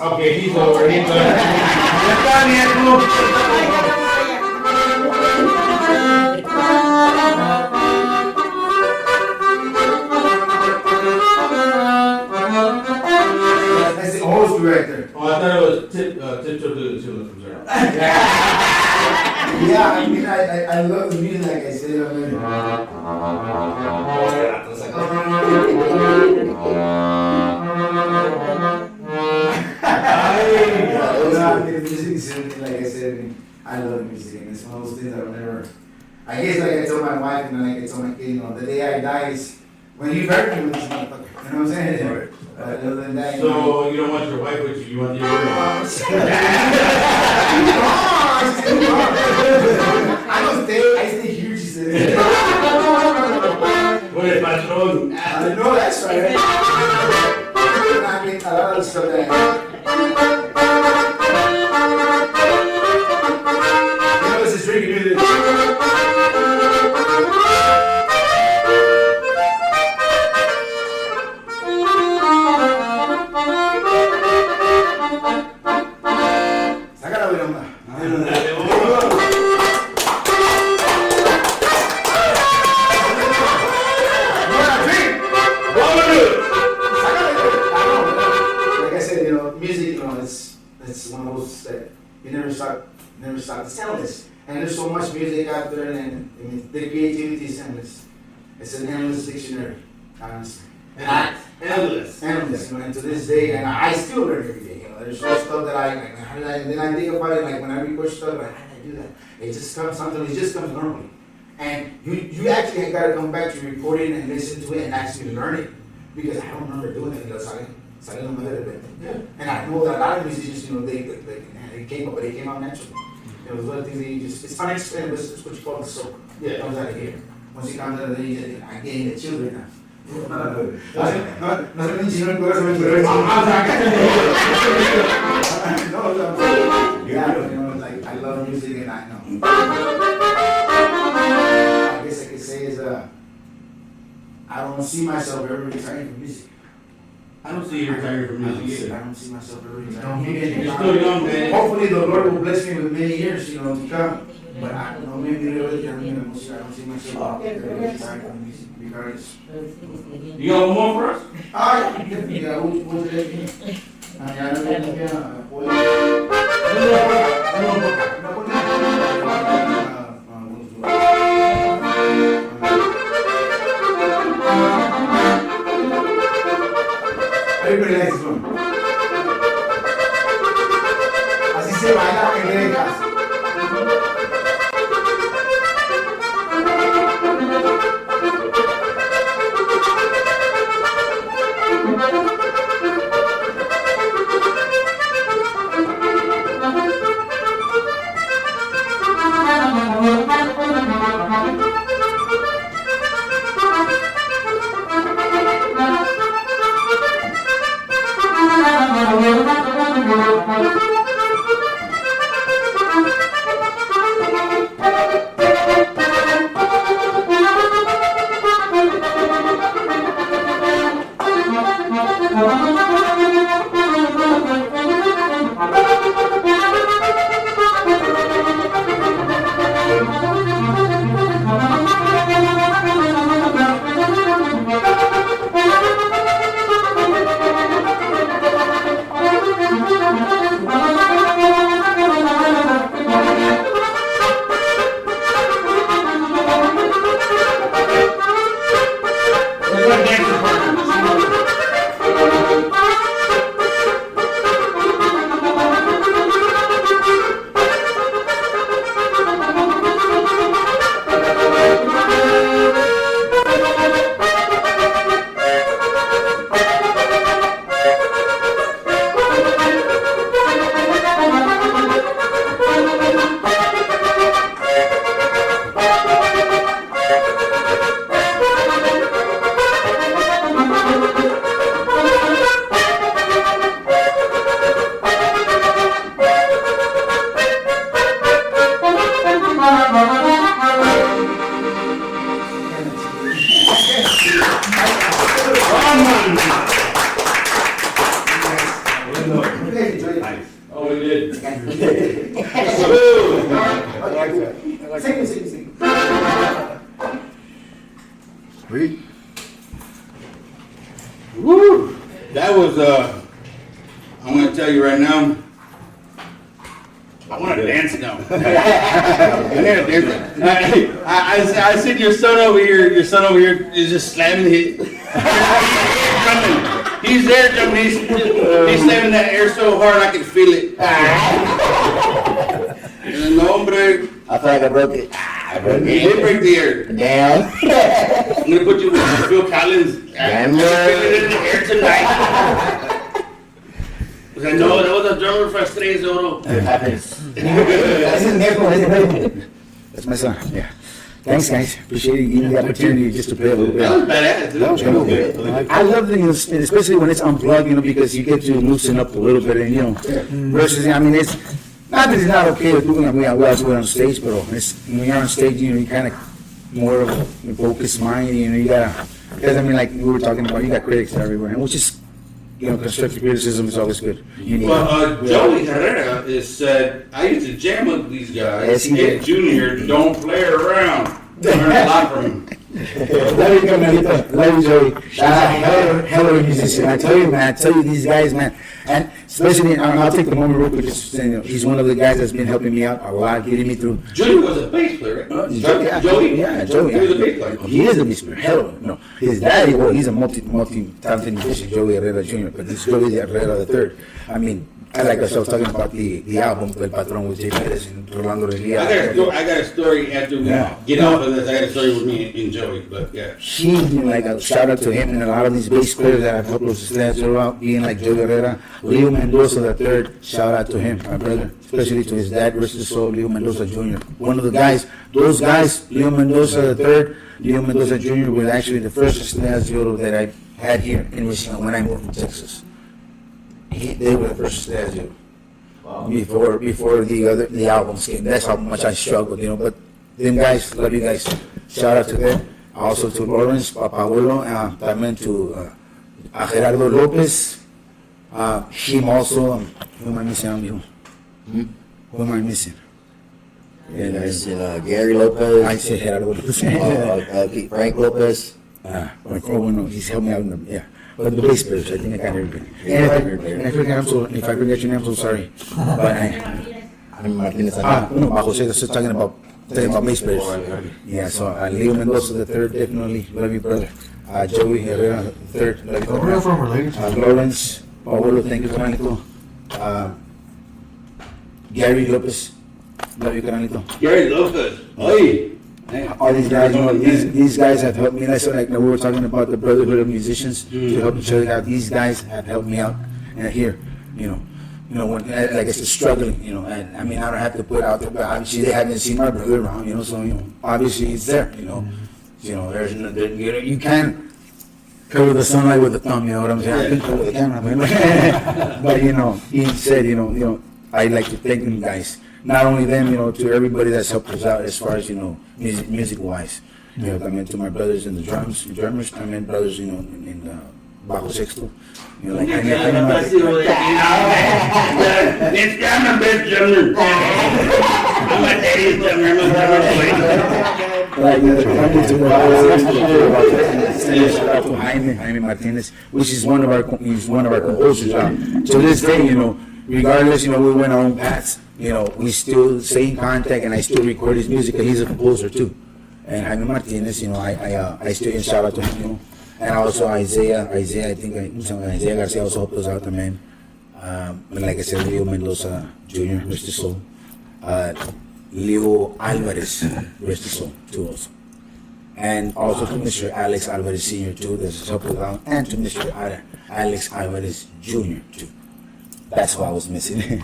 Okay, he's over. He's over. That's the host director. Oh, I thought it was Tiptoe to the Tulips from Zero. Yeah, I mean, I love the music, like I said already. The music is something, like I said, I love music, and it's one of those things that I'll never. I guess, like I told my wife and like I told my kid, you know, the day I die is when you bury me with this motherfucker. You know what I'm saying? But other than that, you know. So you don't want your wife with you, you want your girl. I stay here, she said. What is my throne? No, that's right. I mean, a lot of stuff that. This is drinking music. Sácala, Viroma. Like I said, you know, music, you know, it's one of those that you never stop to sell this. And there's so much music out there, and I mean, the creativity is endless. It's an endless dictionary, honestly. And endless. Endless, you know, and to this day, and I still learn every day. You know, there's no stuff that I like. How did I? Then I think about it, like when I record stuff, like how did I do that? It just comes something. It just comes normally. And you actually got to come back to recording and listen to it and actually learn it, because I don't remember doing it. Saliendo a little bit. Yeah. And I know that a lot of musicians, you know, they came out naturally. It was one of the things that you just, it's unexplainable, it's what you call the soul. Yeah. It comes out of here. Once you come out of here, I gain the children now. No se me enchiló el corazón, pero yeah, you know, like, I love music and I know. I guess I could say is, I don't see myself ever retiring from music. I don't see you retiring from music I either. don't see myself ever retiring. You're still young, man. Hopefully the Lord will bless me with many years, you know, to come. But I don't know, maybe the other gentleman, I don't see myself regardless. You got one more for us? Ah, yeah, we'll let you. Ya no le dije a Everybody likes this one. Así se baila en Vegas. Oh, we did. Sweet. Woo! That was, I'm gonna tell you right now, I wanna dance now. I gotta dance. I see your son over here is just slamming his, jumping. He's there jumping, he's slamming that air so hard I can feel it. No, hombre, I feel like I broke it. he did break the air. Damn. I'm gonna put you with Phil Collins. Damn. Feel it in the air tonight. Because I know that was a drummer for Los Estrellas De Oro. It happens. That's my son, yeah. Thanks, guys. Appreciate you giving me the opportunity just to play a little That was bit. badass, dude. That was cool. I love the, especially when it's unplugged, because you get to loosen up a little bit and, versus, it's, not that it's not okay to do it, we all do it on stage, but it's, when you're on stage, you kind of more of a focused mind, you gotta, because like we were talking about, you got critics everywhere, and which is, constructive criticism is always good. You need Well, Joey Herrera is said, I used to jam with these guys. Yes, he Hey, did. Junior, don't play around. Learn a lot from him. Love you, Carmelita. Love you, Joey. Hell of a musician. I tell you, these guys, man. And especially, I'll take the moment real quick. He's one of the guys that's been helping me out a lot, getting me through. Junior was a bass player, right? Joey. He was a bass player. He is a bass player. Hell of a, no. His daddy, he's a multi-talented musician, Joey Herrera Jr., but this Joey Herrera III. Like I was talking about the album, El Patrón with Jay Perez and Rolando Relia. I got a story after we get off of this. I got a story with me and Joey, but yeah. He's been like a shout out to him and a lot of these bass players that I've helped Los Estrellas De Oro out, being like Joey Herrera, Leo Mendoza III, shout out to him, my brother, especially to his dad, rest his soul, Leo Mendoza Jr. One of the guys, those guys, Leo Mendoza III, Leo Mendoza Jr. was actually the first Estrellas De Oro that I had here in Michigan when I moved to Texas. They were the first Estrellas De Oro. Before the albums came. That's how much I struggled, but them guys, love you guys. Shout out to them. Also to Lawrence, Papahuelo, también to Gerardo Lopez. Him also, who am I missing? Who am I missing? And There's Gary Lopez. I say Gerardo Lopez. Frank Lopez. Bueno, he's helped me out in the, yeah. But the bass players, I think I got everybody. And if I forget your name, I'm so sorry. But Martinez. no, Bajo Sexto, just talking about bass players. Yeah, so Leo Mendoza the third, definitely, love you, brother. Joey Herrera the third, love you, Where are brother. you from, related? Lawrence, Paolo, thank you, Canalito. Gary Lopez, love you, Canalito. Gary Lopez. Oye. All these guys, these guys have helped me. And I said, like, we were talking about the brotherhood of musicians to help each other out. These guys have helped me out. And here, when, like I said, struggling, and I mean, I don't have to put out there, but obviously they haven't seen my brother around, so, obviously it's there, there's no, you can't cover the sunlight with a thumb, you know what I'm saying? I can cover the camera, man. But, he said, I'd like to thank you guys. Not only them, to everybody that's helped us out as far as, music-wise. También to my brothers in the drummers, también brothers, in Bajo Sexto. Like, It's coming, bitch, drummer. I'm a daddy's drummer. I'm a drummer. Shout out to Jaime Martinez, which is one of our composers. To this day, regardless, we went our own paths. We still stay in contact, and I still record his music, and he's a composer too. And Jaime Martinez, I still shout out to him, And also Isaiah, I think Isaiah Garcia also helped us out, man. And like I said, Leo Mendoza Jr., rest his soul. Leo Alvarez, rest his soul, too, also. And also to Mr. Alex Alvarez Sr., too, that's helped us out. And to Mr. Alex Alvarez Jr., too. That's what I was missing.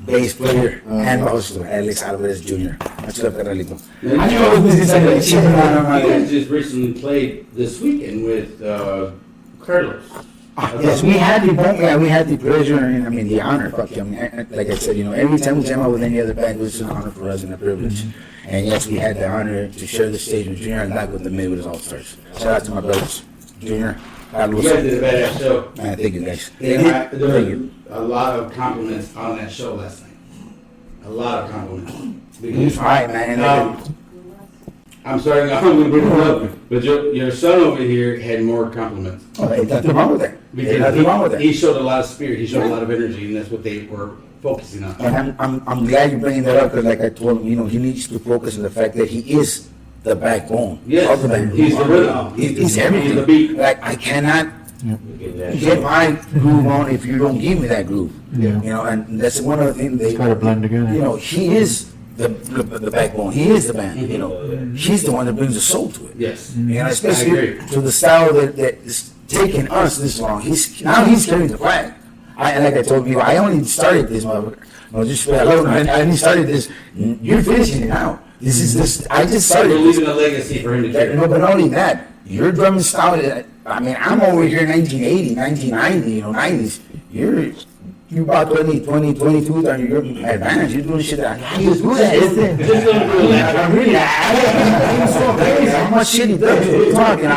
Bass player and also Alex Alvarez Jr. Much love, Carlito. I knew I was missing something. You guys just recently played this weekend with Carlos. Yes, we had the pleasure and the honor. Like I said, every time we jam out with any other band, it was an honor for us and a privilege. And yes, we had the honor to share the stage with Junior and Black with the Midwest All-Stars. Shout out to my brothers, Junior. You guys did a badass show. Man, thank you guys. There Thank were you. a lot of compliments on that show last night. A lot of compliments. All right, man. I'm sorry, I'm going to bring it up, but your son over here had more compliments. Ain't nothing wrong with that. Ain't nothing wrong with that. He showed a lot of spirit, he showed a lot of energy, and that's what they were focusing on. And I'm glad you're bringing that up because, like I told him, he needs to focus on the fact that he is the backbone of the band. He's the rhythm. He's everything. He's the beat. Like, I cannot get my groove on if you don't give me that groove. Yeah. And that's one of the things It's gotta blend together. He is the backbone. He is the band. He's the one that brings the soul to it. Yes. Especially to the style that is taking us this long. He's carrying the flag. Like I told you, I only started this motherfucker. Just for alone. I only started this. You're finishing it now. I just started. You're leaving a legacy for him to carry. No, but not only that, your drumming style. I'm over here 1980, 1990, 90s. You about 22, you're advanced. You're doing shit that I just do that. Just don't do that. I'm really, I'm so crazy. How much shit he does? What are you talking?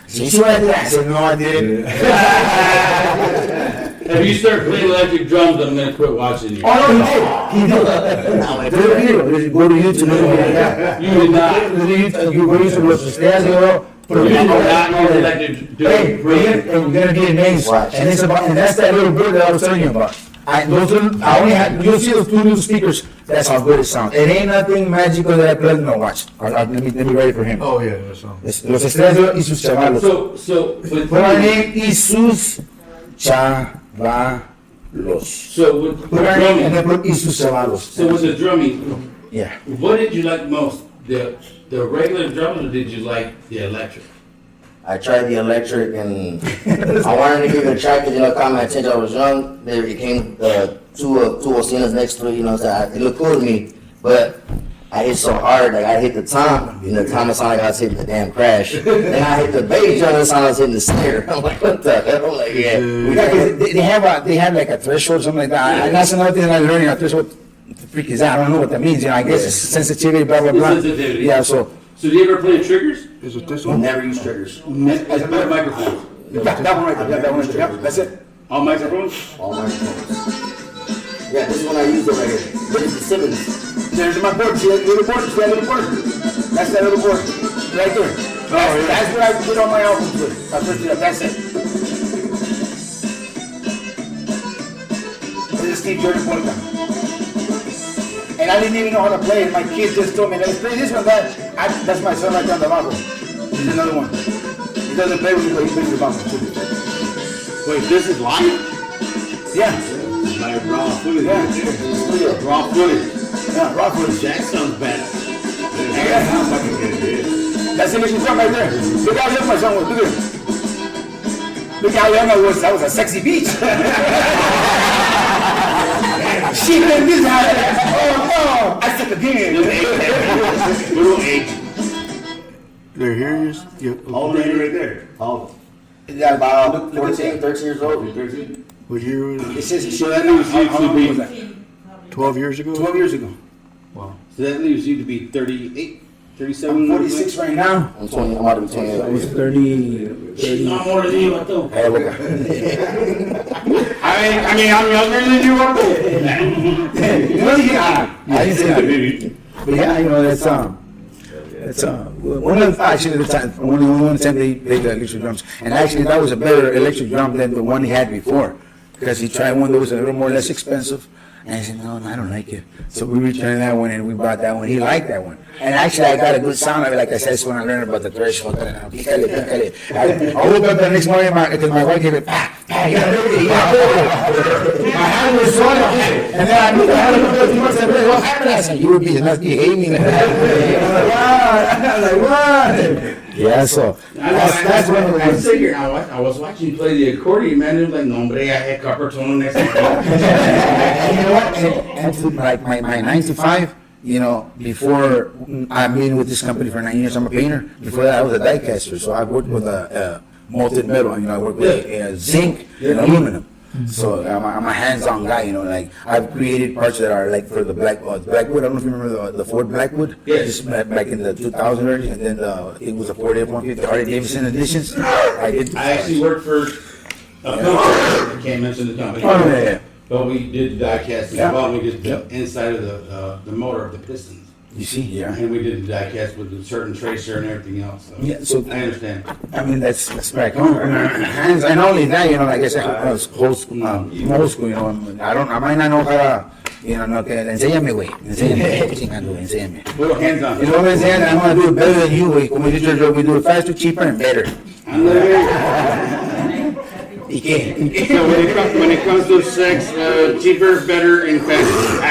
You see what I did? I said, no, I didn't. If you start playing electric drums, I'm going to quit watching you. Oh, no, he did. Go to YouTube. You did not. You go to YouTube, Los Estrellas De Oro. You did not use electric Hey, you're gonna be amazed. And that's that little bird that I was telling you about. You'll see those two little speakers. That's how good it sounds. It ain't nothing magical that I play. No, watch. Let me ready for him. Oh, yeah, that's all. Los Estrellas De Oro y sus chavalos. So, with Put our name y sus chavalos. So with Put our name and drumming, then put y sus chavalos. so with the drumming, Yeah. what did you like most? The regular drums, or did you like the electric? I tried the electric and I wanted to give it a try because, caught my attention. I was young. It came two Ocinas next to it, so it looked cool to me. But I hit so hard, like I hit the tom, and the tom sounded like I was hitting the damn crash. Then I hit the bass drum, it sounded like I was hitting the snare. I'm like, what the hell? I'm like, yeah. They have like a threshold, something like that. And that's another thing I learned. A threshold, what the freak is that? I don't know what that means. I guess it's sensitivity, blah blah blah. Sensitivity. Yeah. So do you ever play triggers? Is it this I one? never use triggers. As microphones? that one right there. That one right there. That's it. All microphones? All my phones. Yeah, this is one I use over here. This is the Simmons. There's my board. See that little board? See that little board? That's that little board. Right there. That's what I put on my albums with. I put it up. That's it. This is Steve Jordan Polka. And I didn't even know how to play it. My kid just told me, let's play this one, Dad. That's my son right down the bottom. Here's another one. He doesn't play with me, but he plays the bottom too. Wait, this is live? Yeah. Like raw footage. Yeah. Yeah. Raw footage. Yeah, raw footage. That sounds bad. Yeah. How fucking good it is. That's the mission song right there. Look how young my son was. Look at him. Look how young I was. That was a sexy beach. She made this happen. Oh no! I said again. Little age. They're here, How old are you right there? How old? Yeah, about 14, 13 years old. 13? what year was It it? says So that leaves you how to long be. was that? 12 years ago? 12 years ago. So that leaves you to be 38, 37. I'm 46 right now. I'm 20. I'm out of 28. I was 30. No more than you, I thought. Hey, look. I mean, I'm younger than you, I Well, yeah, I didn't say that. But yeah, you know, that's one of the, actually the time, one of the only time they played the electric drums. And actually that was a better electric drum than the one he had before. Because he tried one that was a little more less expensive. And I said, no, I don't like it. So we returned that one and we bought that one. He liked that one. And actually I got a good sound of it. Like I said, that's when I learned about the threshold. I woke up the next morning because my wife gave it, my hand was sore. And then I moved the hand a couple of months and I said, what happened? I said, you would be not behaving like that. I was like, what? Yeah, so that's one of the I ones. sit here, I was watching you play the accordion, man. It was like, no, hombre, I had copper tone next to me. You know what? And to like my 9 to 5, you know, before I've been with this company for 9 years, I'm a painter. Before that, I was a die caster, so I worked with molten metal. You know, I worked with zinc and aluminum. So I'm a hands-on guy. You know, like I've created parts that are like for the Blackwood. I don't know if you remember the Ford Blackwood. Yes. Back in the 2000 early, and then it was a Ford F-150, Harley Davidson editions. I did. I actually worked for a company, I can't mention the company. Oh, yeah. But we did die casting Yeah. as well. We did the Yep. inside of the motor of the pistons. You see, yeah. And we did the die cast with a certain tracer and everything else. So Yeah, so I understand. I mean, that's back home. Hands, and not only that, you know, like I said, I was old school, old school, you know, I might not know how to, you know, no, que enséñame, güey, enséñame, chingando, güey, enséñame. Put hands on. You know what I'm saying? I'm gonna do it better than you, güey. Como dicho yo, we do it faster, cheaper, and better. ¿Y qué? So when it comes to sex, cheaper, better, and faster.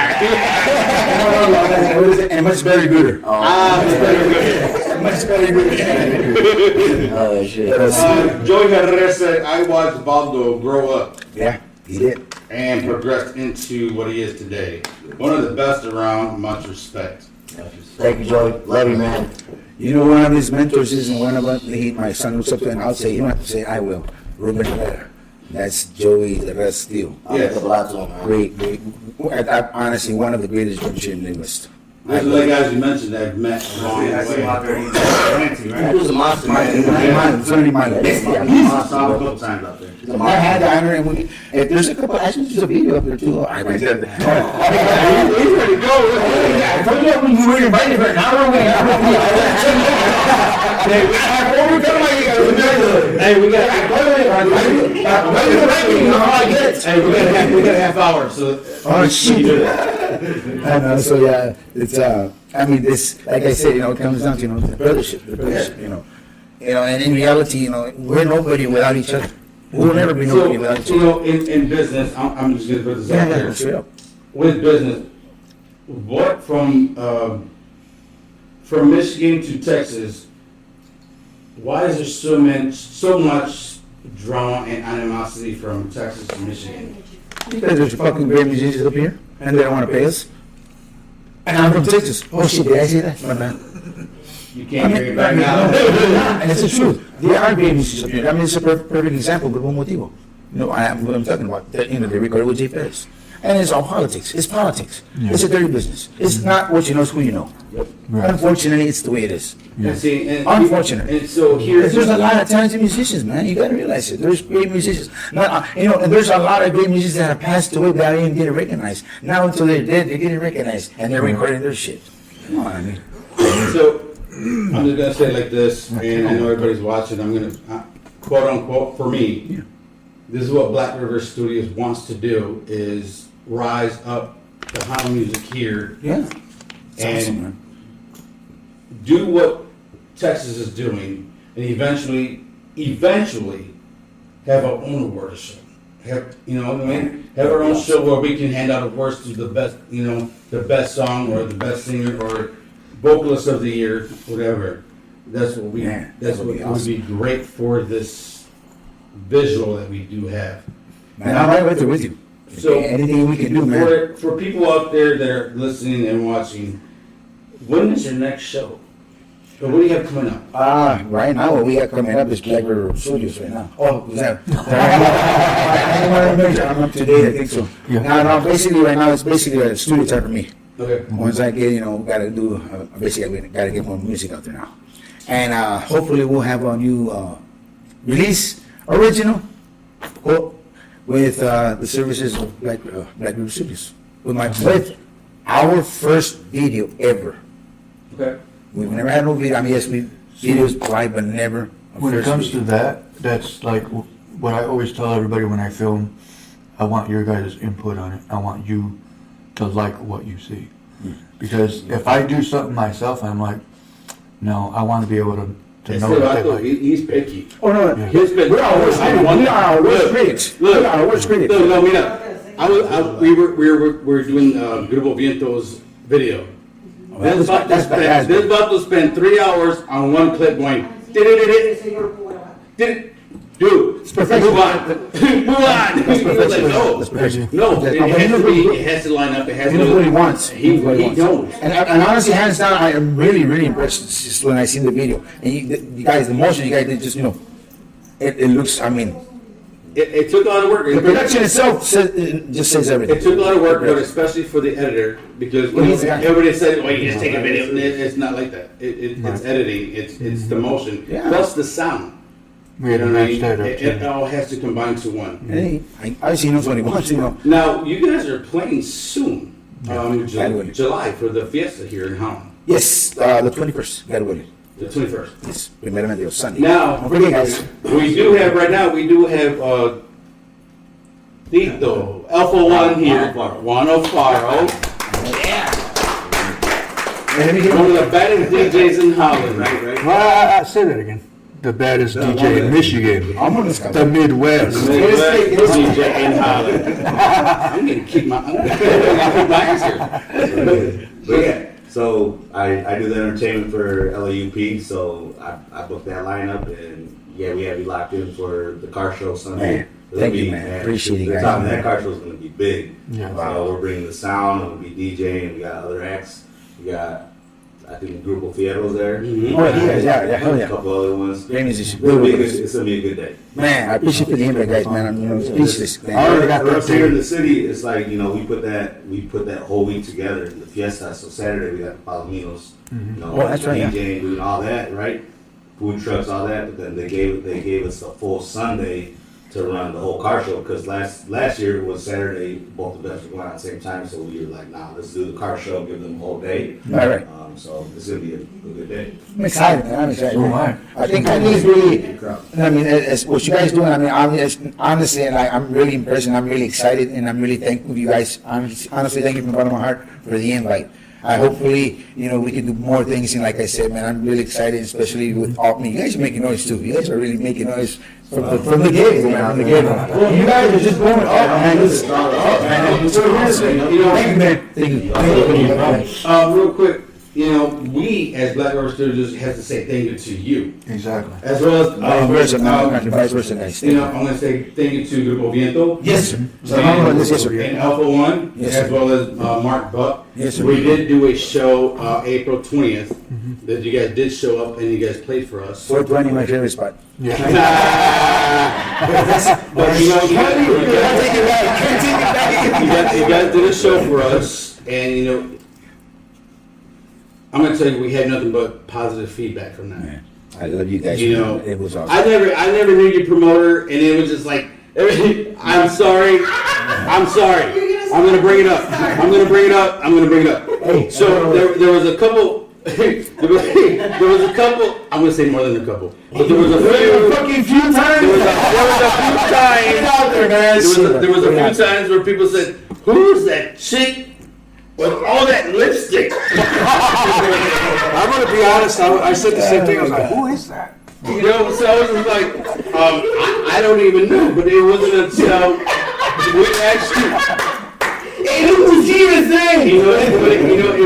And much better, gooder. Much better, good. Much better, gooder. Oh, shit. Joey Herrera said, I watched Baldo grow up Yeah, he did. and progressed into what he is today. One of the best around, much respect. Thank you, Joey. Love you, man. You know, one of his mentors is, and one of them, my son looks up to, and I'll say, you don't have to say, I will. Ruben Herrera. That's Joey the rest Steel. I'll make up a lot to him, man. Great. Honestly, one of the greatest drum machine in the West. Those are the guys you mentioned that I've met along the way. He was a monster, man. Certainly my bestia. I saw him a couple times out there. I had the honor, and if there's a couple, actually, there's a video up there too. I told you when you were invited for an hour away. Hey, we got a half hour, so. Oh shit! I know. So yeah, it's I mean, this, like I said, you know, it comes down to, you know, the brothership, you know, and in reality, you know, we're nobody without each other. We'll never be nobody without each So, other. you know, in business, I'm just gonna put this out there. Straight up. With business, what from Michigan to Texas, why is there so much drama and animosity from Texas to Michigan? Because there's fucking great musicians up here, and they don't want to pay us. And I'm from Texas. Oh shit, did I say that? My bad. You can't hear it right now. And it's the truth. They are great musicians up here. I mean, it's a perfect example, but one motivo. You know, what I'm talking about. That, you know, they recorded with Jay Perez. And it's all politics. It's politics. Yeah. It's a dirty business. It's not what you know, it's who you know. Right. Unfortunately, it's the way it is. And see, and Unfortunate. And so here's There's a lot of talented musicians, man. You gotta realize it. There's great musicians. Not, and there's a lot of great musicians that have passed away that didn't get recognized. Now until they're dead, they're getting recognized and they're recording their shit. Come on, I mean. So I'm just gonna say it like this, and I know everybody's watching. I'm gonna quote unquote for me. This is what Black River Studios wants to do: is rise up the house music here Yeah. It's and awesome, man. do what Texas is doing, and eventually have our own award show. Have what I mean? Have our own show where we can hand out awards to the best, the best song or the best singer or vocalist of the year, whatever. That's what we. Yeah, that's that what would be would be great for this visual that we do have. Man, I'm right there with you. So Anything we can do, man. For people out there that are listening and watching, when is your next show? Or what do you have coming up? Right now, what we got coming up is Black River Studios right now. Oh, is that? I'm up to date, I think so. Yeah. No, basically right now, it's basically a studio time for me. Okay. Once I get, gotta do, basically I gotta get more music out there now. And hopefully we'll have a new release, original, with the services of Black River Studios. With our first video ever. Okay. We've never had no video. I mean, yes, videos live, but never. When it comes to that, that's like what I always tell everybody when I film. I want your guys' input on it. I want you to like what you see. Because if I do something myself, I'm like, no, I want to be able to know that they like it. He's picky. Oh no, Yeah. we're our worst critics. We are our worst critics. We are our worst critics. Look, no, mira. We were doing Grupo Viento's video. They're about to spend 3 hours on one clip going, dude, It's perfection. move on. Move on. He was like, no. That's perfection. No, it has to line up. It has He to. knows what he wants. He knows what he wants. knows. And honestly, hands down, I am really, really impressed just when I see the video. And you guys, the motion you guys did, just it looks. I mean, It took a lot of work. the production itself just says everything. It took a lot of work, but especially for the editor, because everybody said, "Well, you just take a video." It's not like that. It's editing. It's the motion plus the sound. We had to match that up It too. all has to combine to one. Hey, I knows what he wants. Now, you guys are playing soon, January. July, for the fiesta here in Holland, Yes, the 21st. Got it. the 21st. Yes, primeramente Dios, Sunday. Now, Don't forget, guys. we do have Tito, Alpha One here, Juan Alfaro, Let me get one of the baddest DJs in Holland, right? Well, say that again. The baddest DJ in Michigan. I'm on this guy. The Midwest. Midwest DJ in Holland. I'm gonna keep my answer. But yeah, so I do the entertainment for LAUP, so I booked that lineup, and yeah, we have you locked in for the car show Sunday. Man, thank you, man. Appreciate it, They're guys. talking that car show is going to be big. Yeah. So we're bringing the sound, and we'll be DJing. We got other acts. We got, I think, Grupo Fierro's there. Mhm. Oh, yeah, hell A yeah. couple other ones. Great musician. It's gonna be a good day. Man, I appreciate the invite, guys, man. I'm speechless. I already got For that us here in thing. the city, it's like, we put that whole week together, the fiesta. So Saturday we got the Palominos, Oh, that's right, yeah. DJing, doing all that, right? Food trucks, all that. But then they gave us a full Sunday to run the whole car show, because last year was Saturday, both of us were going out at the same time. So we were like, nah, let's do the car show, give them the whole day. Right. So it's gonna be a good day. I'm excited, man. I'm excited. So am I. I think it's really, I mean, as what you guys doing, I mean, honestly, and I'm really impressed, and I'm really excited, and I'm really thankful to you guys. Honestly, thank you from the bottom of my heart for the invite. Hopefully, we can do more things, and like I said, man, I'm really excited, especially with all, you guys are making noise too. You guys are really making noise from the get-go, man, from the get-go. You guys are just going up, man. Just up, man. So, thank you, man. Thank you. Real quick, we as Black Rubber Studios have to say thank you to you. Exactly. As well as, Vice versa, guys. I'm gonna say thank you to Grupo Viento. Yes, sir. And, Yes, sir. and Alpha One, Yes, as sir. well as Mark Buck. Yes, sir. We did do a show April 20th that you guys did show up and you guys played for us. 420, my favorite spot. But you guys did a show for us, and I'm gonna tell you, we had nothing but positive feedback from that. I love you guys. It was awesome. I never knew your promoter, and it was just like, I'm sorry, I'm gonna bring it up, So there was a couple, there was a couple, I'm gonna say more than a couple, but there was a few times. There was a few times where people said, "Who's that chick with all that lipstick?" I'm gonna be honest, I said the same thing, I was like, who is that? So I was just like, I don't even know, but it wasn't until we actually. It was even thing. It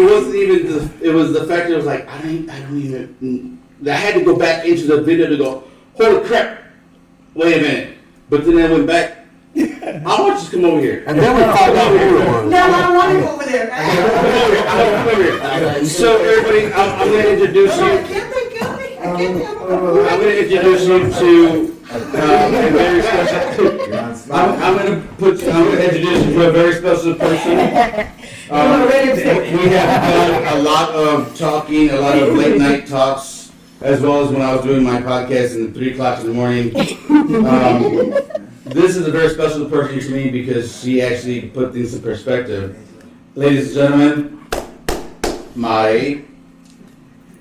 wasn't even it was the fact that it was like, I don't even. I had to go back into the video to go, holy crap, wait a minute. But then I went back. I want you to come over here. And then we found out who it was. No, I don't want to go over there. Come over here. So everybody, I'm going to introduce I you. can't think of it. I can't think of it. I'm going to introduce you to a very special. I'm going to introduce you to a very special person. We have done a lot of talking, a lot of late night talks, as well as when I was doing my podcast in 3 o'clock in the morning. This is a very special person to me because she actually put things in perspective. Ladies and gentlemen, Mari.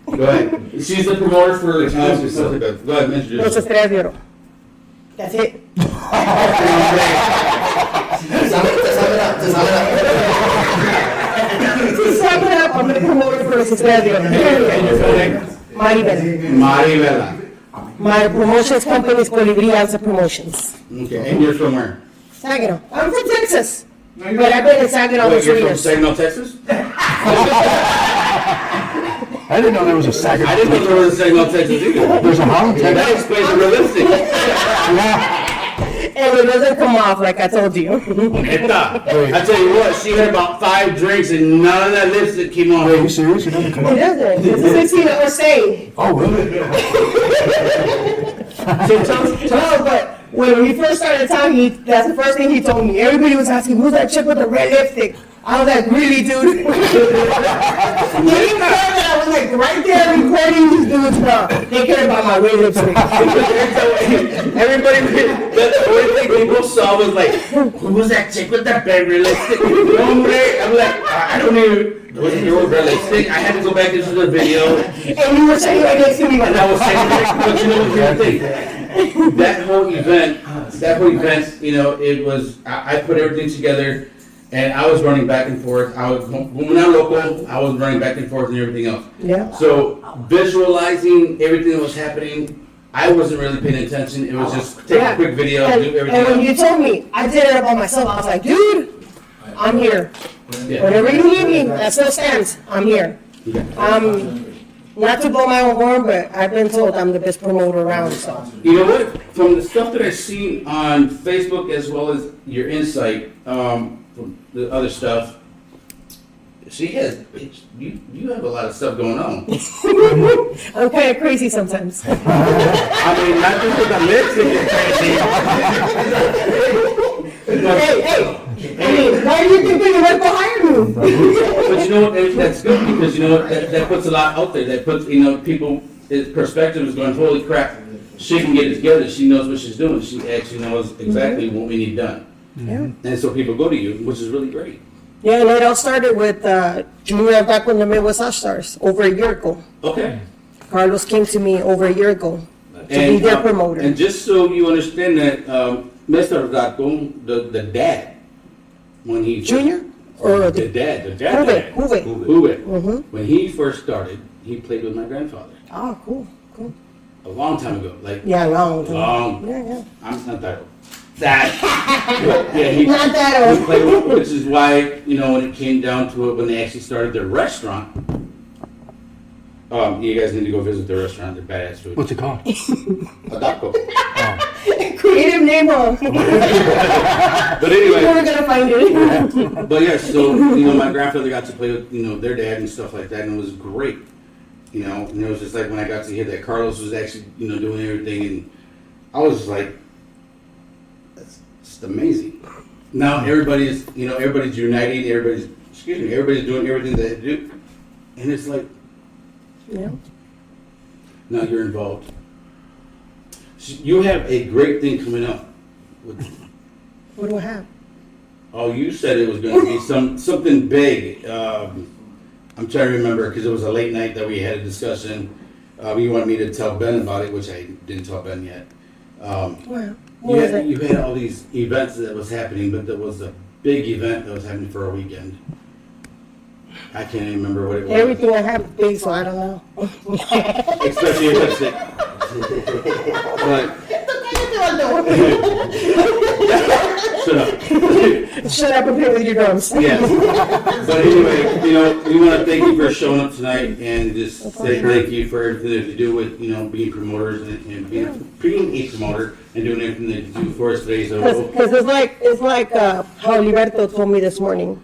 Go ahead. She's the promoter for. Go ahead, introduce Los her. Estrellas De Oro. That's it. To sum it up, I'm the promoter for Los Estrellas De Oro. And your full name? Maribel. Maribela. My promotions company is Colibri Alza Promotions. Okay, and you're from where? Saginaw. I'm from Texas. But I've been in Saginaw Wait, for you're 3 from years. Saginaw, Texas? I didn't know there was a second. I didn't know there was a Saginaw, Texas either. There's a Harlem, That Texas. explains the realistic. And it doesn't come off like I told you. I tell you what, she had about 5 drinks and none of that lipstick came on. Are you serious? It doesn't come It up? doesn't. This is 16 hours staying. Oh, really? No, but when we first started talking, that's the first thing he told me. Everybody was asking, who's that chick with the red lipstick? I was like, really, dude? He didn't care that I was like right there recording these dudes, bro. They care about my red lipstick. Everybody, the only thing people saw was like, who was that chick with that red lipstick? I'm like, I don't even, it wasn't your red lipstick. I had to go back into the video. And you were saying right next to me, And I was saying, but you know what, here's the thing. That whole event, it was, I put everything together. And I was running back and forth. When I'm local, I was running back and forth and everything else. Yeah. So visualizing everything that was happening, I wasn't really paying attention. It was just take a quick video, And, do everything and when else. you told me, I did it all by myself. I was like, dude, I'm here. Yeah. Whenever you need me, that still stands. I'm here. Not to blow my own horn, but I've been told I'm the best promoter around, so. You know what? From the stuff that I've seen on Facebook as well as your insight, from the other stuff, you have a lot of stuff going on. I'm kind of crazy sometimes. I mean, not just with the lipstick is crazy. Hey, I mean, why do you think they went to hire me? But you know what? That's good because you know what? That puts a lot out there. That puts people. His perspective is going, holy crap! She can get it together. She knows what she's doing. She actually knows exactly what we need done. Yeah. And so people go to you, which is really great. Yeah, and it all started with Junior back when the Midwest All Stars over a year ago. Okay. Carlos came to me over a year ago to be their promoter. And just so you understand that, Mr. Gatco, the dad, when he Junior? Or the the dad, Uwe. when he first started, he played with my grandfather Oh, cool. a long time ago. Like Yeah, long. long. Yeah. I'm not that old. That. Yeah, he. Not that We old. played with, which is why, when it came down to it, when they actually started their restaurant, You guys need to go visit the restaurant. They're badass food. What's it called? Adaco. Creative name of. But We're anyway, gonna find it. but yeah, so, my grandfather got to play with, their dad and stuff like that, and it was great. And it was just like when I got to hear that Carlos was actually, doing everything, and I was just like, that's just amazing. Now everybody's uniting, everybody's doing everything they do, and it's like, Yeah. now you're involved. You have a great thing coming up. What do I have? Oh, you said it was going to be something big. I'm trying to remember because it was a late night that we had a discussion. You wanted me to tell Ben about it, which I didn't tell Ben yet. Well, what was it? You had all these events that was happening, but there was a big event that was happening for a weekend. I can't even remember what it was. Everything I have is big, so I don't know. Especially your lipstick. But shut up. Shut up and play with your drums. Yes. But anyway, we want to thank you for showing up tonight and just say thank you for everything that you do with, being promoters and being a promoter and doing everything that you do for us today. So, Because it's like how Liberto told me this morning.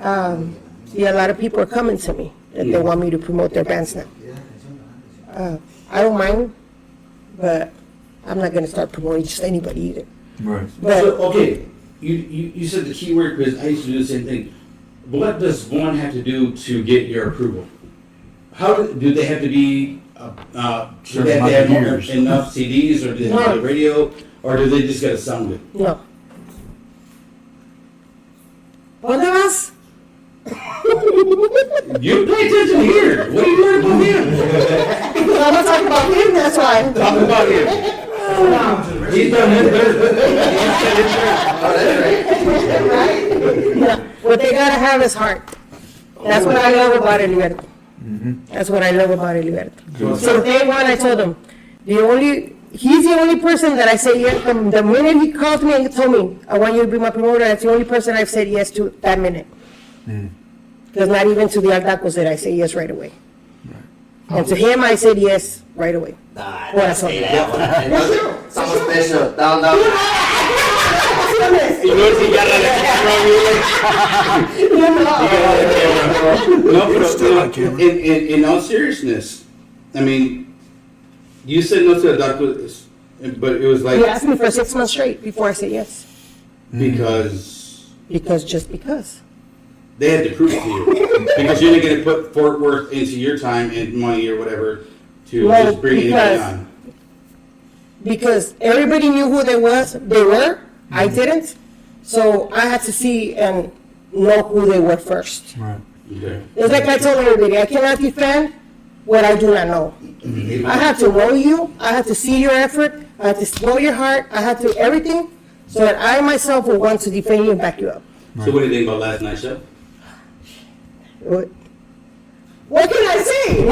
A lot of people are coming to me that they want me to promote their bands now. I don't mind, but I'm not going to start promoting just anybody either. Right. But so okay, you said the key word because I used to do the same thing. What does one have to do to get your approval? How do they have to be? Do they have to have enough CDs, or do they have to be radio, or do they just got to sound good? no. ¿Dónde vas? You pay attention here. What are you doing about him? Because I'm not talking about him, that's why. Talk about him. He's done his business. Yeah. What they gotta have is heart. That's what I love about Eliberto. That's what I love about Eliberto. So day one, I told him, he's the only person that I say yes. From the minute he called me and told me, I want you to be my promoter, that's the only person I've said yes to that minute. Because not even to the Aldacos did I say yes right away. And to him, I said yes right away. Corazón. Something special. Down. You notice he got on the camera. No, but in all seriousness, I mean, you said no to the doctor, but it was like He asked me for 6 months straight before I said yes. because Because. they had to prove it to you because you're not going to put Fort Worth into your time and money or whatever to Well, just bring anything on. Because everybody knew who they were, I didn't. So I had to see and know who they were first. Right. Okay. It's like I told everybody, I cannot defend what I do not know. I have to know you, I have to see your effort, I have to know your heart, I have to everything, so that I myself will want to defend you and back you up. So what do you think about last night's show? What can I say?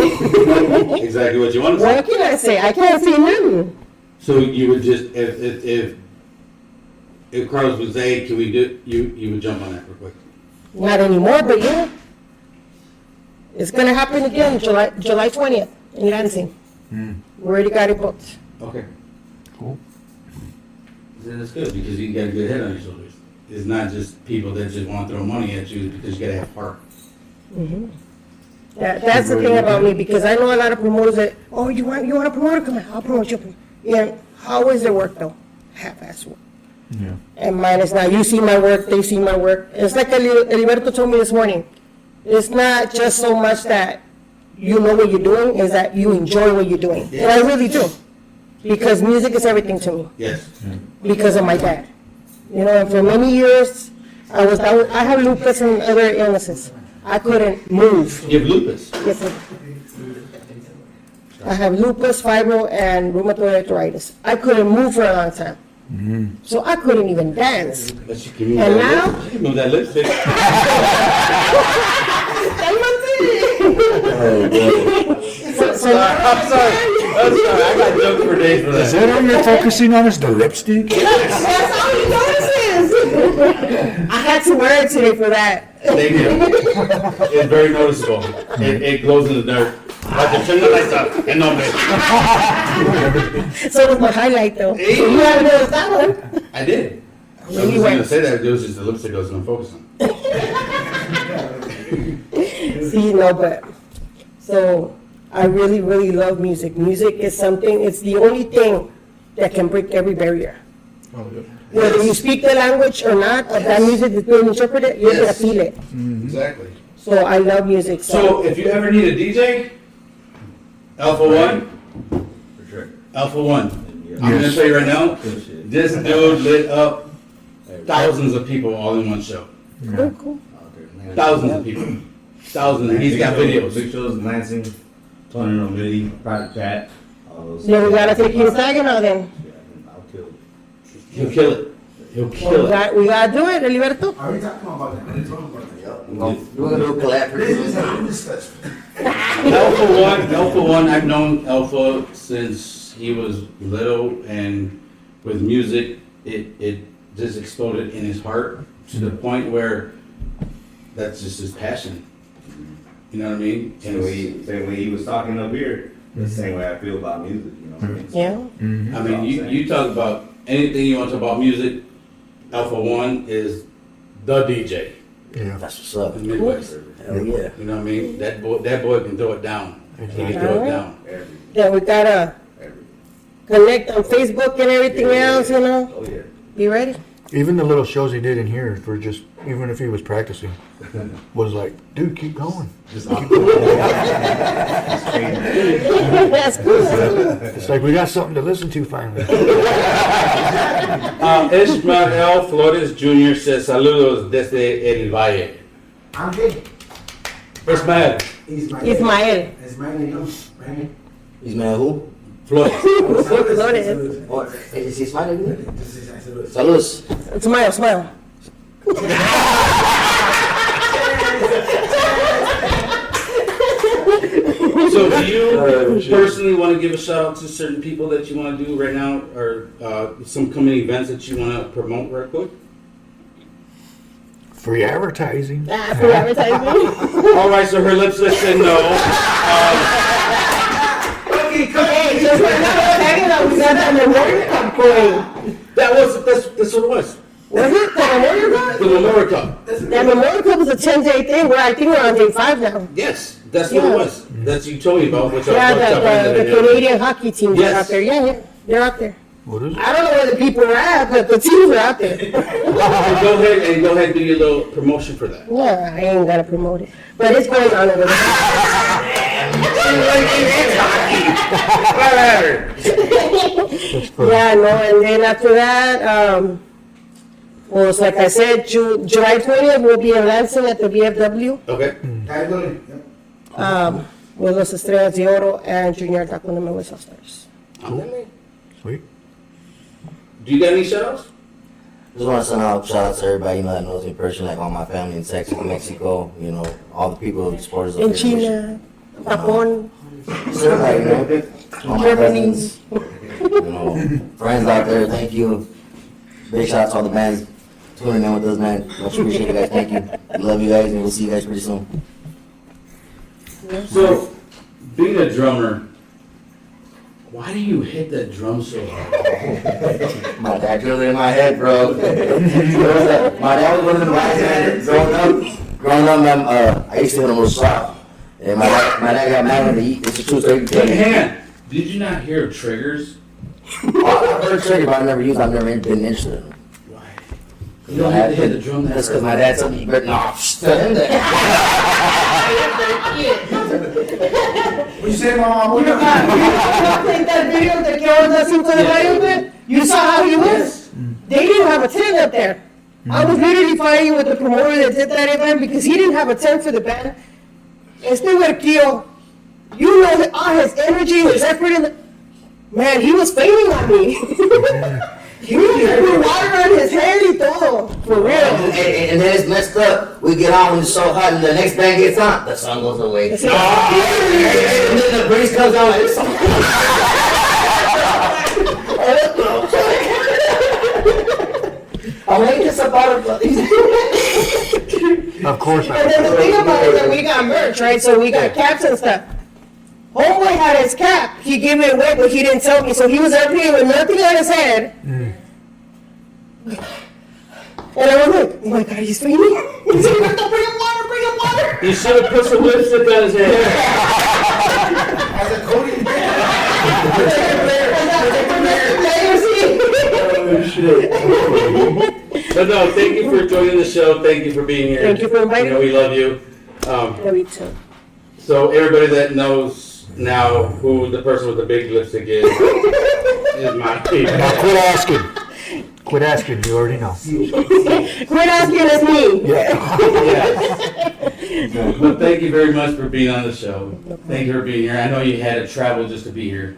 Exactly what you want to say. What can I say? I can't say nothing. So you would just if Carlos would say, "Can we do?" You would jump on that real quick. Not anymore, but yeah. It's gonna happen again, July 20th in Lansing. We already got it booked. Okay. Cool. Then that's good because you got a good head on your shoulders. It's not just people that just want to throw money at you because you gotta have heart. That's the thing about me, because I know a lot of promoters that, oh, you want a promoter? Come on, I'll promote you. Yeah, how is their work though? Half-ass work. Yeah. And mine is not, you see my work, they see my work. It's like Eliberto told me this morning. It's not just so much that you know what you're doing, is that you enjoy what you're doing. And I really do. Because music is everything to me, Yes. because of my dad. You know, and for many years, I have lupus and other illnesses. I couldn't move. You have lupus. Yes, sir. I have lupus, fibro, and rheumatoid arthritis. I couldn't move for a long time. So I couldn't even dance. But you can move And that now- lip- you can move that lipstick. So I'm sorry. I got jokes for days for Is that. that all you're focusing on, is the lipstick? that's all he notices. I had to wear it today for that. Thank you. It's very noticeable. It glows in the dark. Like turn the lights up. And no, man. So was my highlight though. Hey. So you haven't noticed that one? I did. I was Maybe just when- gonna say that. It was just the lipstick I was gonna focus on. See, no, but, so, I really, really love music. Music is something, it's the only thing that can break every barrier. Whether you speak the language or not, or that music is being interpreted, you're gonna Yes. feel it. Exactly. So I love music, So if you ever need a DJ, Alpha One. Alpha One. I'm gonna tell you right now, this dude lit up thousands of people all in one show. Cool, cool. Thousands of people. Thousands. And he's got videos. Big shows, Lansing, Tornado Millie, Project Pat, all those. Then we gotta take you to Saginaw then. Yeah, I'll kill it. He'll kill it. He'll kill it. We gotta do it, Eliberto. Are we talking about that? We're talking about that. We're gonna do a collab pretty This is soon. a discussion. Alpha One, I've known Alpha since he was little, and with music, it just exploded in his heart to the point where that's just his passion. You know what I mean? Same way he was talking up here, the same way I feel about music, you know what I mean? Yeah. I mean, you talk about anything you want to talk about music, Alpha One is the DJ Yeah. That's what's up. in the Midwest. Hell yeah. You know what I mean? That boy can throw it down. He can throw it down. Then we gotta connect on Facebook and everything else, you know? Oh, yeah. Be ready? Even the little shows he did in here for just, even if he was practicing, was like, dude, keep going. Just That's cool. It's like, we got something to listen to finally. Ismael Flores Jr. says saludos desde El Valle. I'm gay. Ismael Ismael. Ismael. Ismael, you know, right? He's man who? Flores. Flores. What? Is he smiling? This is, I said, Saludos. Smile, smile. So do you personally want to give a shout out to certain people that you want to do right now, or some coming events that you want to promote real quick? Free advertising. Ah, for advertising. All right, so her lips said no. Hey, just like that, we got that Memorial Cup going. That's what it was. Was it the Memorial Cup? The Memorial Cup. That Memorial Cup was a 10-day thing. Where I think we're on day 5 now. Yes, that's what Yeah. it was. That's you told me about. Which Yeah, I the Canadian hockey teams Yes. are out there. Yeah, they're out there. What is it? I don't know where the people are at, but the teams are out there. Go ahead and do your little promotion for that. Yeah, I ain't gotta promote it, but it's going on over there. Yeah, no, and then after that, well, it's like I said, July 20th, we'll be in Lansing at the VFW, Okay. I go, yep. with Los Estrellas De Oro and Junior Taekwondo with All-Stars. Sweet. Do you got any shout outs? Just want to send out shout out to everybody, you know, that knows me personally, like all my family in Texas, Mexico, you know, all the people, supporters of In here. China, Japón, Just everybody, you know, all my Germany. cousins, you know, friends out there, thank you. Big shout out to all the bands tuning in with us, man. Much appreciate you guys, thank you. We love you guys, and we'll see you guys pretty soon. So, being a drummer, why do you hit that drum so hard? My dad drilled it in my head, bro. My dad was one of them guys, man. Growing up, man, I used to hit him real soft. And my dad got mad when he, it's a true story. Hey, hand, did you not hear triggers? I've heard trigger, but I've never used, I've never been interested in them. Why? You don't have to hit the drum that That's because hard. my dad told me, you better not still in there. What you say, Mama? You think that video that Carol does into the radio with? You saw how he was? They didn't have a tent up there. I was literally fighting with the promoter that did that event because he didn't have a tent for the band. Este huerquillo, you know all his energy, his effort in the... Man, he was fainting on me. He was putting water on his head y todo. For real. And then it's messed up. We get on when it's so hot, and the next band gets on, the sun goes away. And then the breeze comes on, and it's I'm like, it's about it, Of course And then the thing about it is that we got merch, right? So we got caps and stuff. Homeboy had his cap. He gave it away, but he didn't tell me. So he was there playing with nothing on his head. And I was like, oh my God, he's fainting. He said, bring up water, bring up water. You should have put some lipstick on his head. As a Cody. But no, thank you for joining the show. Thank you for being here. Thank you for inviting You know, we love you. Me too. So everybody that knows now who the person with the big lipstick is my favorite. Now quit asking. Quit asking, you already know. Quit asking, it's me. Yes. But thank you very much for being on the show. Thank you for being here. I know you had to travel just to be here.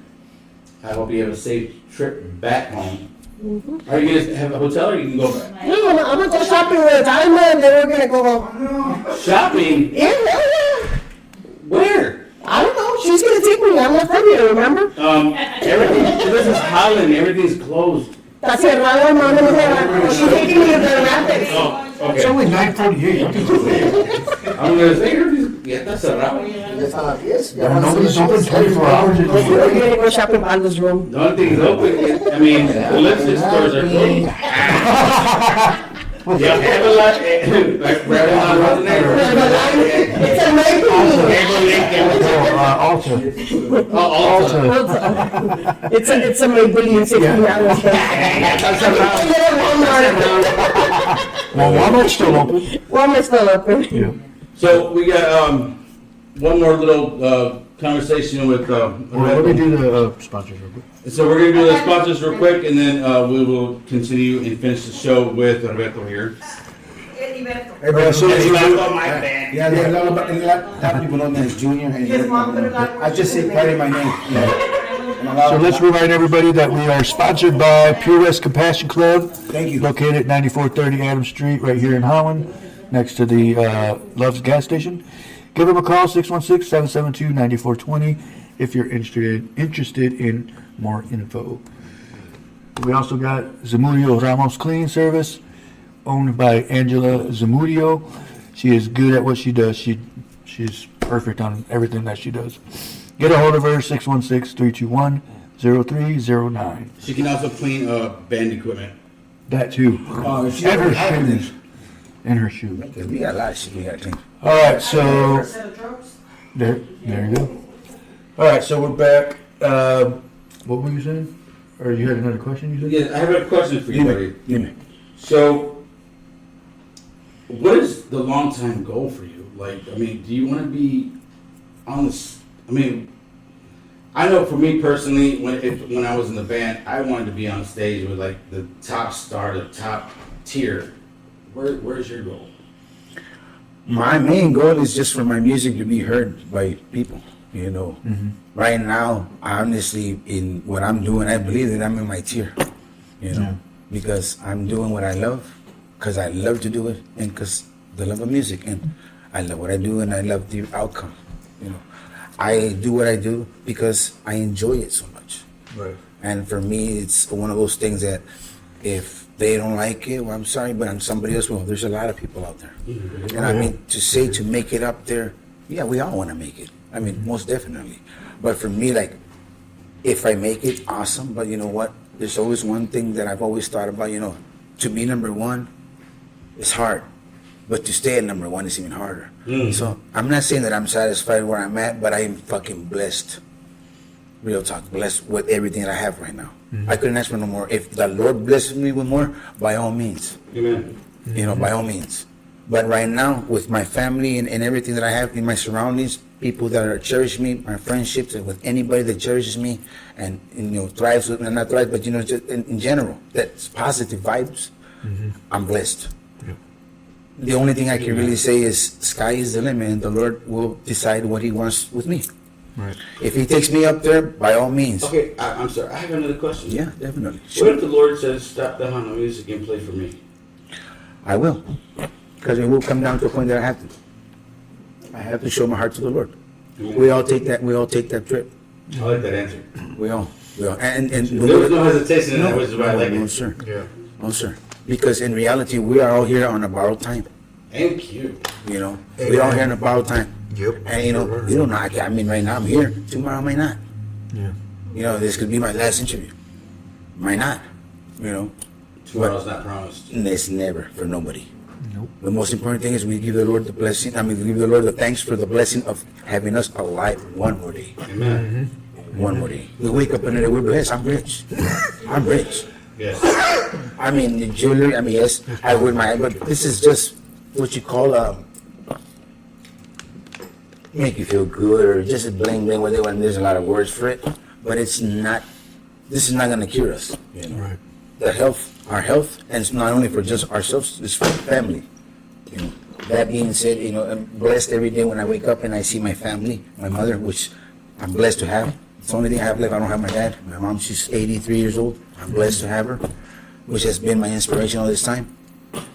I hope you have a safe trip back home. Are you going to have a hotel or you can go back? No, I'm gonna go shopping with Diamond, and then we're gonna go home. Shopping? Yeah. Where? I don't know. She's gonna take me. I'm not from here, remember? Everything, this is Holland. Everything's closed. Está cerrado, hermano. She's taking me to the rapids. Oh, It's okay. only 9:48. I'm going to say everything's, ya está cerrado. Nobody's open 24 hours a We're day. gonna go shopping in Aldo's room. The only thing is open, I mean, the lipstick stores are closed. Yeah, have a lot, like, right on It's amazing. Alta. Alta. It's a Maybelline $60. Well, Walmart's still open. Walmart's still open. Yeah. So we got, one more little, conversation with, Well, let me do the sponsors real quick. So we're gonna do the sponsors real quick, and then we will continue and finish the show with Roberto here. Hey, bro, Roberto, my bad. Yeah, a lot of people know me as Junior. And I just say part of my name. So let's remind everybody that we are sponsored by Pure West Compassion Club. Thank you. Located at 9430 Adams Street, right here in Holland, next to the Love's gas station. Give them a call, 616-772-9420, if you're interested in more info. We also got Zamudio Ramos Cleaning Service, owned by Angela Zamudio. She is good at what she does. She's perfect on everything that she does. Get a hold of her, 616-321-0309. She can also clean, band equipment. That too. And her shoes. And her shoes. We got a lot of shit we got to clean. All right, so there you go. All right, so we're back. What were you saying? Or you had another question? You said? Yeah, I have a question for you, buddy. Give me. So, what is the long time goal for you? Like, I mean, do you want to be on this? I mean, I know for me personally, when I was in the band, I wanted to be on stage with like the top star, the top tier. Where's your goal? My main goal is just for my music to be heard by people, you know. Right now, honestly, in what I'm doing, I believe that I'm in my tier, you know, because I'm doing what I love, because I love to do it, and because the love of music, and I love what I do, and I love the outcome, you know. I do what I do because I enjoy it so much. Right. And for me, it's one of those things that if they don't like it, well, I'm sorry, but somebody else will. There's a lot of people out there. And I mean, to make it up there, yeah, we all want to make it. I mean, most definitely. But for me, like, if I make it, awesome. But you know what? There's always one thing that I've always thought about, you know, to be number one is hard. But to stay at number one is even harder. So I'm not saying that I'm satisfied where I'm at, but I am fucking blessed. Real talk, blessed with everything that I have right now. I couldn't ask for no more. If the Lord blesses me with more, by all means. Amen. You know, by all means. But right now, with my family and everything that I have in my surroundings, people that are cherish me, my friendships, and with anybody that cherishes me, and you know, thrives with me, not thrives, but you know, just in general, that's positive vibes. I'm blessed. The only thing I can really say is sky is the limit, and the Lord will decide what He wants with me. Right. If He takes me up there, by all means. Okay, I'm sorry. I have another question. Yeah, definitely. What if the Lord says, "Stop the Hana music and play for me"? I will, because it will come down to a point that I have to show my heart to the Lord. We all take that trip. I like that answer. We all, and There was no hesitation in that. Which is why I like no, it. sir. Yeah. No, sir. Because in reality, we are all here on a borrowed time. Thank you. You know, we all here in about time. Yep. And you don't know. I mean, right now I'm here. Tomorrow I might not. Yeah. You know, this could be my last interview. Might not. You know, Tomorrow's not promised. and it's never for nobody. Nope. The most important thing is we give the Lord the blessing. I mean, we give the Lord the thanks for the blessing of having us alive one more day. Amen. One more day. We wake up and we're blessed. I'm rich. I'm rich. Yes. I mean, the jewelry. I mean, yes, I wear my. But this is just what you call make you feel good, or just a bling bling. Whatever. And there's a lot of words for it, but it's not. This is not going to cure us. You know? Right. The health, our health, and it's not only for just ourselves, it's for the family. You know, that being said, you know, I'm blessed every day when I wake up and I see my family, my mother, which I'm blessed to have. It's the only thing I have left. I don't have my dad. My mom, she's 83 years old. I'm blessed to have her, which has been my inspiration all this time.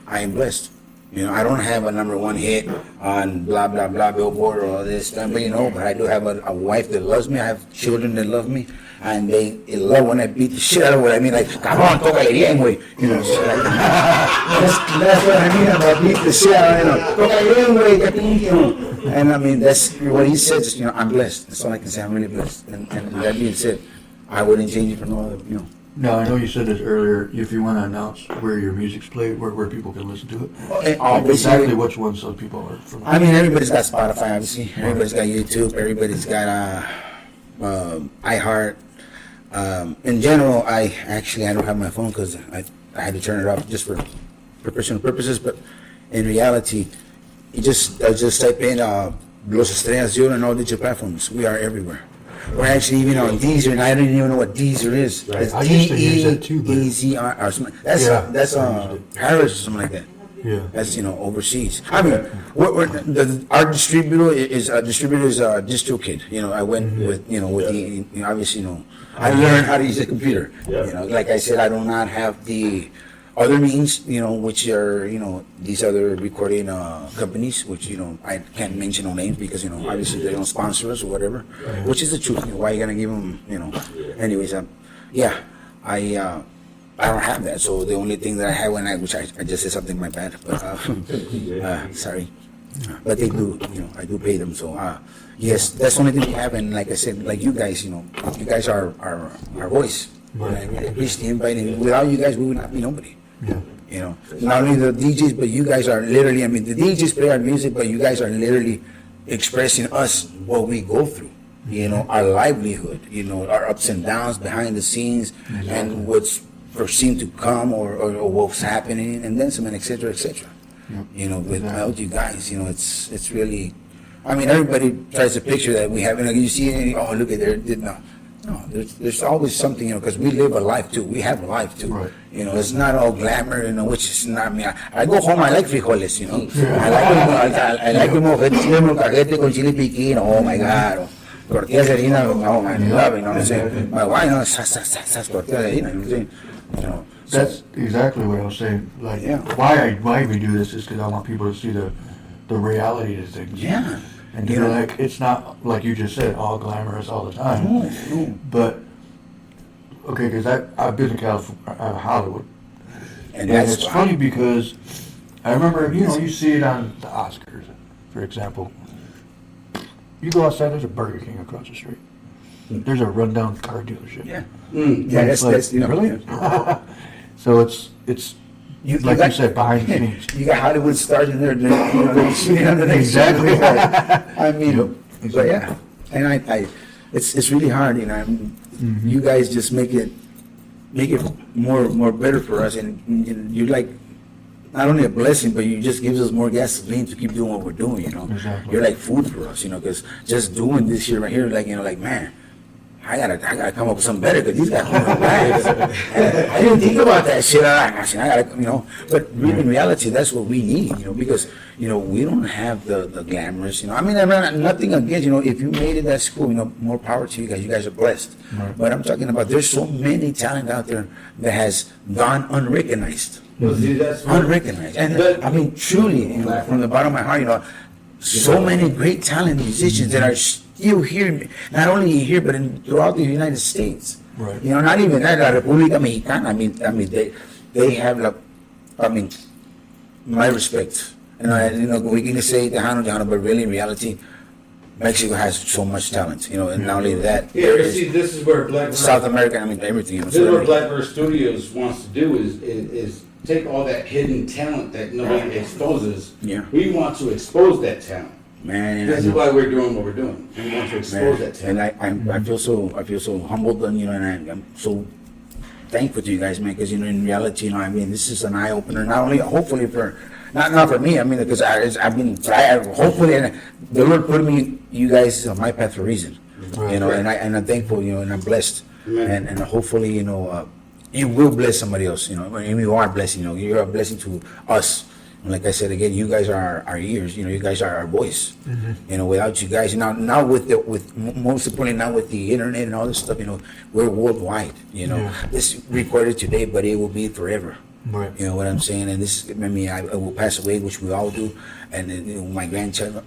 I am blessed. You know, I don't have a number one hit on blah, blah, blah, Billboard or all this stuff, but you know, but I do have a wife that loves me. I have children that love me. And they love when I beat the shit out of what I mean, like, cabrón, tócale bien, güey. You know, shit like that. That's what I mean about beat the shit out of, you know, tócale bien, güey, you know. And I mean, that's what he said, just, you know, I'm blessed. That's all I can say, I'm really blessed. And that being said, I wouldn't change it for no other, you know. No, I know you said this earlier. If you want to announce where your music's played, where people can listen to it, exactly which ones those people are from. I mean, everybody's got Spotify, obviously. Everybody's got YouTube. Everybody's got iHeart. In general, I don't have my phone because I had to turn it off just for professional purposes. But in reality, I just type in Los Estrellas De Oro on all digital platforms. We are everywhere. We're actually even on Deezer, and I don't even know what Deezer is. Right. It's I used to use that too, but- DEEZR or something. That's Yeah. Paris or something like that. Yeah. That's, you know, overseas. I mean, our distributor is DistroKid. You know, I went with, you know, with the, you know, obviously, you know, I learned how to use a computer. Yeah. You know, like I said, I do not have the other means, you know, which are, you know, these other recording companies, which, you know, I can't mention no names because, you know, obviously they don't sponsor us or whatever, which is the truth. You know, why are you gonna give them, you know? Anyways, yeah, I don't have that, so the only thing that I have which I just said something my bad, but sorry, but they do, you know, I do pay them, so yes, that's the only thing we have, and like I said, like you guys, you know, you guys are our voice. And I really appreciate the invite, and without you guys, we would not be nobody. Yeah. You know, not only the DJs, but you guys are literally. I mean, the DJs play our music, but you guys are literally expressing us what we go through. You know, our livelihood. You know, our ups and downs behind the scenes, and what's foreseen to come, or what's happening, and then some, and et cetera, et cetera. Yep. You know, without you guys, you know, it's really. I mean, everybody tries to picture that we have. You know, you see, oh, look at there. No, there's always something, you know, because we live a life too. We have a life too. Right. You know, it's not all glamour, you know, which is not. I mean, I go home, I like frijoles, you know. I like them cajete con chile piquín. Oh my God. Tortillas de harina, oh man, I love it. You know what I'm saying? My wife, you know, tortillas de harina. You know what I'm saying? You know. That's exactly what I was saying. Like, Yeah. why we do this is because I want people to see the reality of things. Yeah. And You you know, know. like, it's not, like you just said, all glamorous all the time. No. But, okay, because I've been to California, Hollywood. And And that's it's funny because I remember, you know, you see it on the Oscars, for example. You go outside, there's a Burger King across the street. There's a rundown car dealership. Yeah. Yeah, It's like, that's, you know. really? So it's like you said, behind the scenes. You got Hollywood stars in there, you know, they're shooting under the Exactly. I mean, but yeah, and I it's really hard, you know. You guys just make it more better for us, and you're like not only a blessing, but you just gives us more gasoline to keep doing what we're doing, you know. Exactly. You're like food for us, you know, because just doing this here right here, like, you know, like, man, I gotta come up with something better because these guys don't know. I didn't think about that shit. I gotta, you know. But really, in reality, that's what we need, you know, because, you know, we don't have the glamorous, you know. I mean, I'm nothing against, you know, if you made it at school, you know, more power to you guys. You guys are blessed. Right. But I'm talking about there's so many talent out there that has gone unrecognized. Well, see, that's Unrecognized. And But- I mean, truly, you know, from the bottom of my heart, you know, so many great talent musicians that are still here, not only here, but throughout the United States. Right. You know, not even that, La República Mexicana. I mean, they have, like, I mean, my respect. We can say Tejano, but really in reality, Mexico has so much talent, and not only that, Yeah, there but is see, this is where Blackbird. South America, everything, This is what Blackbird Studios wants to do is take all that hidden talent that nobody exposes. Yeah. We want to expose that talent. Man, This is why we're doing what we're doing. We want to expose that talent. and I feel so humbled, and I'm so thankful to you guys, man, because in reality, this is an eye opener. Not only, hopefully for, not for me. Because hopefully, and the Lord put you guys on my path for a reason. And I'm thankful, and I'm blessed, and hopefully, you will bless somebody else. And you are blessing. You're a blessing to us. And like I said again, you guys are our ears. You guys are our voice. Without you guys, now with most importantly, now with the internet and all this stuff, we're worldwide. This recorded today, but it will be forever. Right. You know what I'm saying? And this, I will pass away, which we all do. And then, my grandchildren,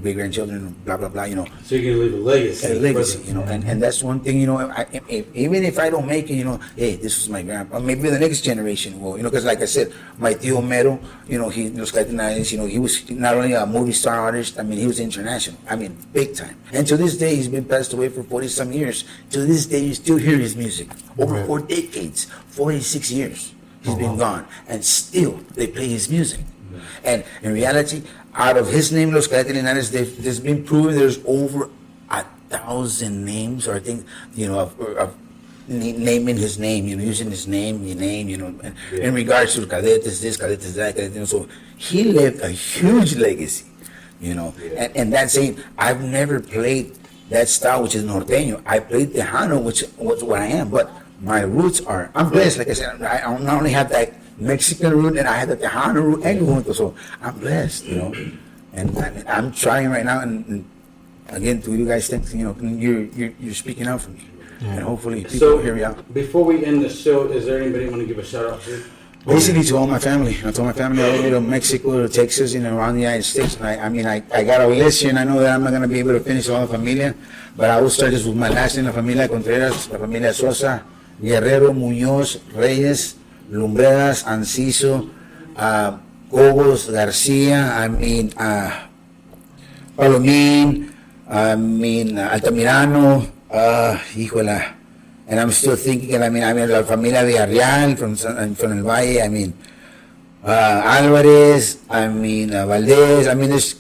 great grandchildren, blah blah blah. So you're gonna leave a legacy. A legacy, and that's one thing, even if I don't make it, hey, this was my grandpa. Maybe the next generation will, because like I said, my tío Mero, he was he was not only a movie star artist, he was international, big time. And to this day, he's been passed away for 40 some years. To this day, you still hear his music. Over 4 decades, 46 years, he's been gone, and still they play his music. And in reality, out of his name, Los Estrellas De Oro, there's been proven there's over 1,000 names, or I think, of naming his name, using his name, in regards to cadetes this, cadetes that, so he left a huge legacy, and that's saying, I've never played that style, which is norteño. I played Tejano, which was what I am, but my roots are, I'm blessed, like I said, I not only have that Mexican root, and I had the Tejano root and Junto, so I'm blessed, and I'm trying right now, and again, to you guys, thanks, you're speaking out for me, and hopefully people will hear me out. Before we end the show, is there anybody want to give a shout out to? Basically to all my family, all the way to Mexico, to Texas, around the United States. And I got a list here, and I know that I'm not going to be able to finish all the familia, but I will start this with my last name, la familia Contreras, la familia Sosa, Guerrero, Muñoz, Reyes, Lumbreras, Anciso, Cobos, Garcia, Palomín, Altamirano, híjola. And I'm still thinking, la familia Villarreal from El Valle, Alvarez, Valdez,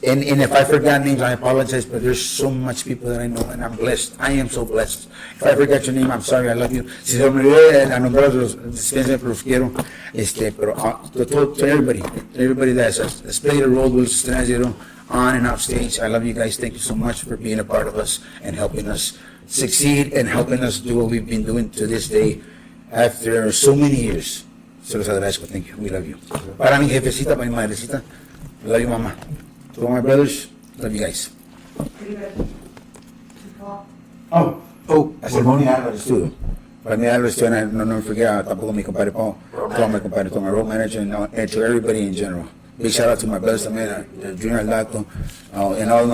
and if I forgot names, I apologize, but there's so much people that I know, and I'm blessed. I am so blessed. If I forgot your name, I'm sorry, I love you. Si se me olvidó a nombrarlos, dispensen, pero los quiero. Pero to everybody that's played a role with Los Estrellas De Oro on and off stage, I love you guys. Thank you so much for being a part of us and helping us succeed and helping us do what we've been doing to this day after so many years. Se los agradezco. Thank you. We love you. Para mi jefecita, para mi madrecita, love you, mama. To all my brothers, love you guys. Para mi Álvarez too. Para mi Álvarez too, and no forget, tampoco mi compadre Paul, to all my compadre, to my road manager, and to everybody in general. Big shout out to my brothers también, Junior Aldaco, and all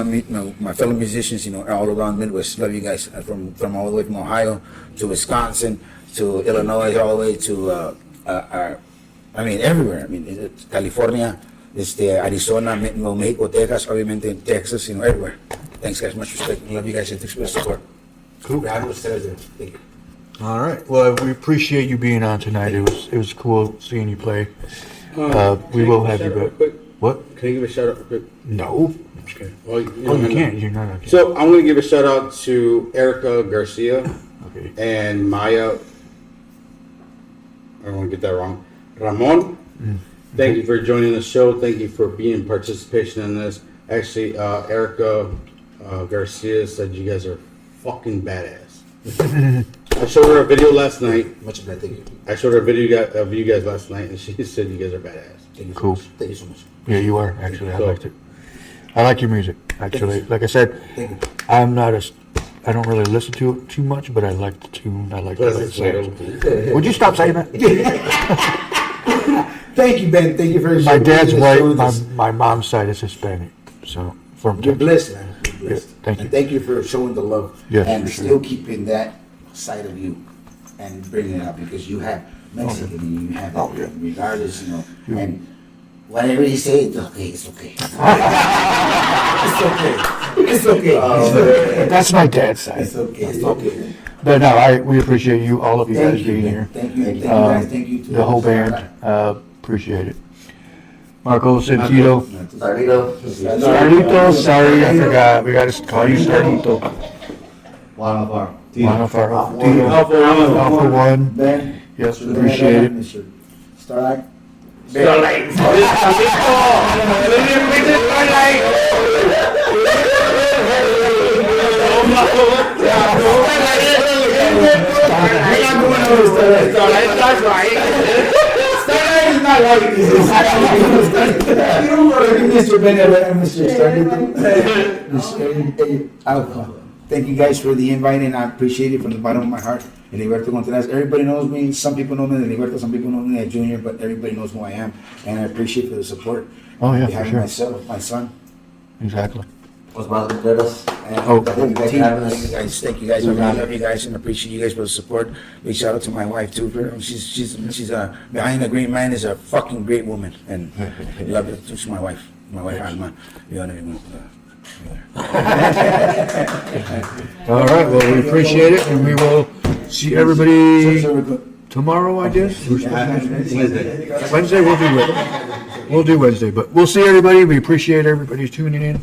my fellow musicians, all around Midwest. Love you guys, from all the way from Ohio to Wisconsin to Illinois, all the way to everywhere. California, Arizona, Mexico, Texas, obviously Texas, everywhere. Thanks, guys. Much respect. Love you guys and thanks for the support. Cool. Thank you. All right. Well, we appreciate you being on tonight. It was cool seeing you play. We will have you back. What? Can I give a shout out real quick? No. I'm just kidding. Well, You can't. You're not. Okay. So I'm going to give a shout out to Erica Garcia Okay. and Maya. I don't want to get that wrong. Ramon. Thank you for joining the show. Thank you for being participation in this. Actually, Erica Garcia said you guys are fucking badass. I showed her a video last night. Much better. Thank you. I showed her a video of you guys last night, and she said you guys are badass. Thank you so Cool. much. Thank you so much. Yeah, you are actually. I So- liked it. I like your music actually. Like I said, Thank you. I don't really listen to it too much, but I like the tune. I like the way it sounds. Would you stop saying that? Thank you, Ben. Thank you very much. My dad's white. My mom's side is Hispanic, so from You're Texas. blessed, man. You're blessed. Yeah, thank you. And thank you for showing the love Yes, and for sure. still keeping that side of you and bringing it up because you have Mexican and you have that regardless, and whatever you say, it's okay. It's okay. It's okay. That's my dad's side. It's okay. It's okay. But no, we appreciate you, all of you guys being here. Thank you. Thank you guys. Thank you. The whole band, appreciate it. Marco, Santito. Starlito, sorry, I forgot. We gotta call you Starlito. One of our Tito. Alpha One. Ben. Yes, appreciate it. Mr. Starlight. Starlight. Mr. Ben Herrera, Mr. Starlight. Thank you guys for the invite, and I appreciate it from the bottom of my heart. And Heriberto Contreras, everybody knows me. Some people know me as Heriberto, some people know me as Junior, but everybody knows who I am, and I appreciate for the support. Oh, yeah, for Behind sure. myself, my son, Exactly. What's about the Contreras? and Oh. the whole Thank you guys team. for having us. Thank you guys. I really love you guys and appreciate you guys for the support. Big shout out to my wife too. She's behind the great man is a fucking great woman, and love her. She's my wife. My wife, Alma. You know, All right, well, we appreciate it, and we will see everybody tomorrow, I guess. Wednesday, we'll do Wednesday, but we'll see everybody. We appreciate everybody tuning in.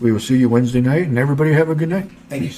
We will see you Wednesday night, and everybody have a good night. Thank you.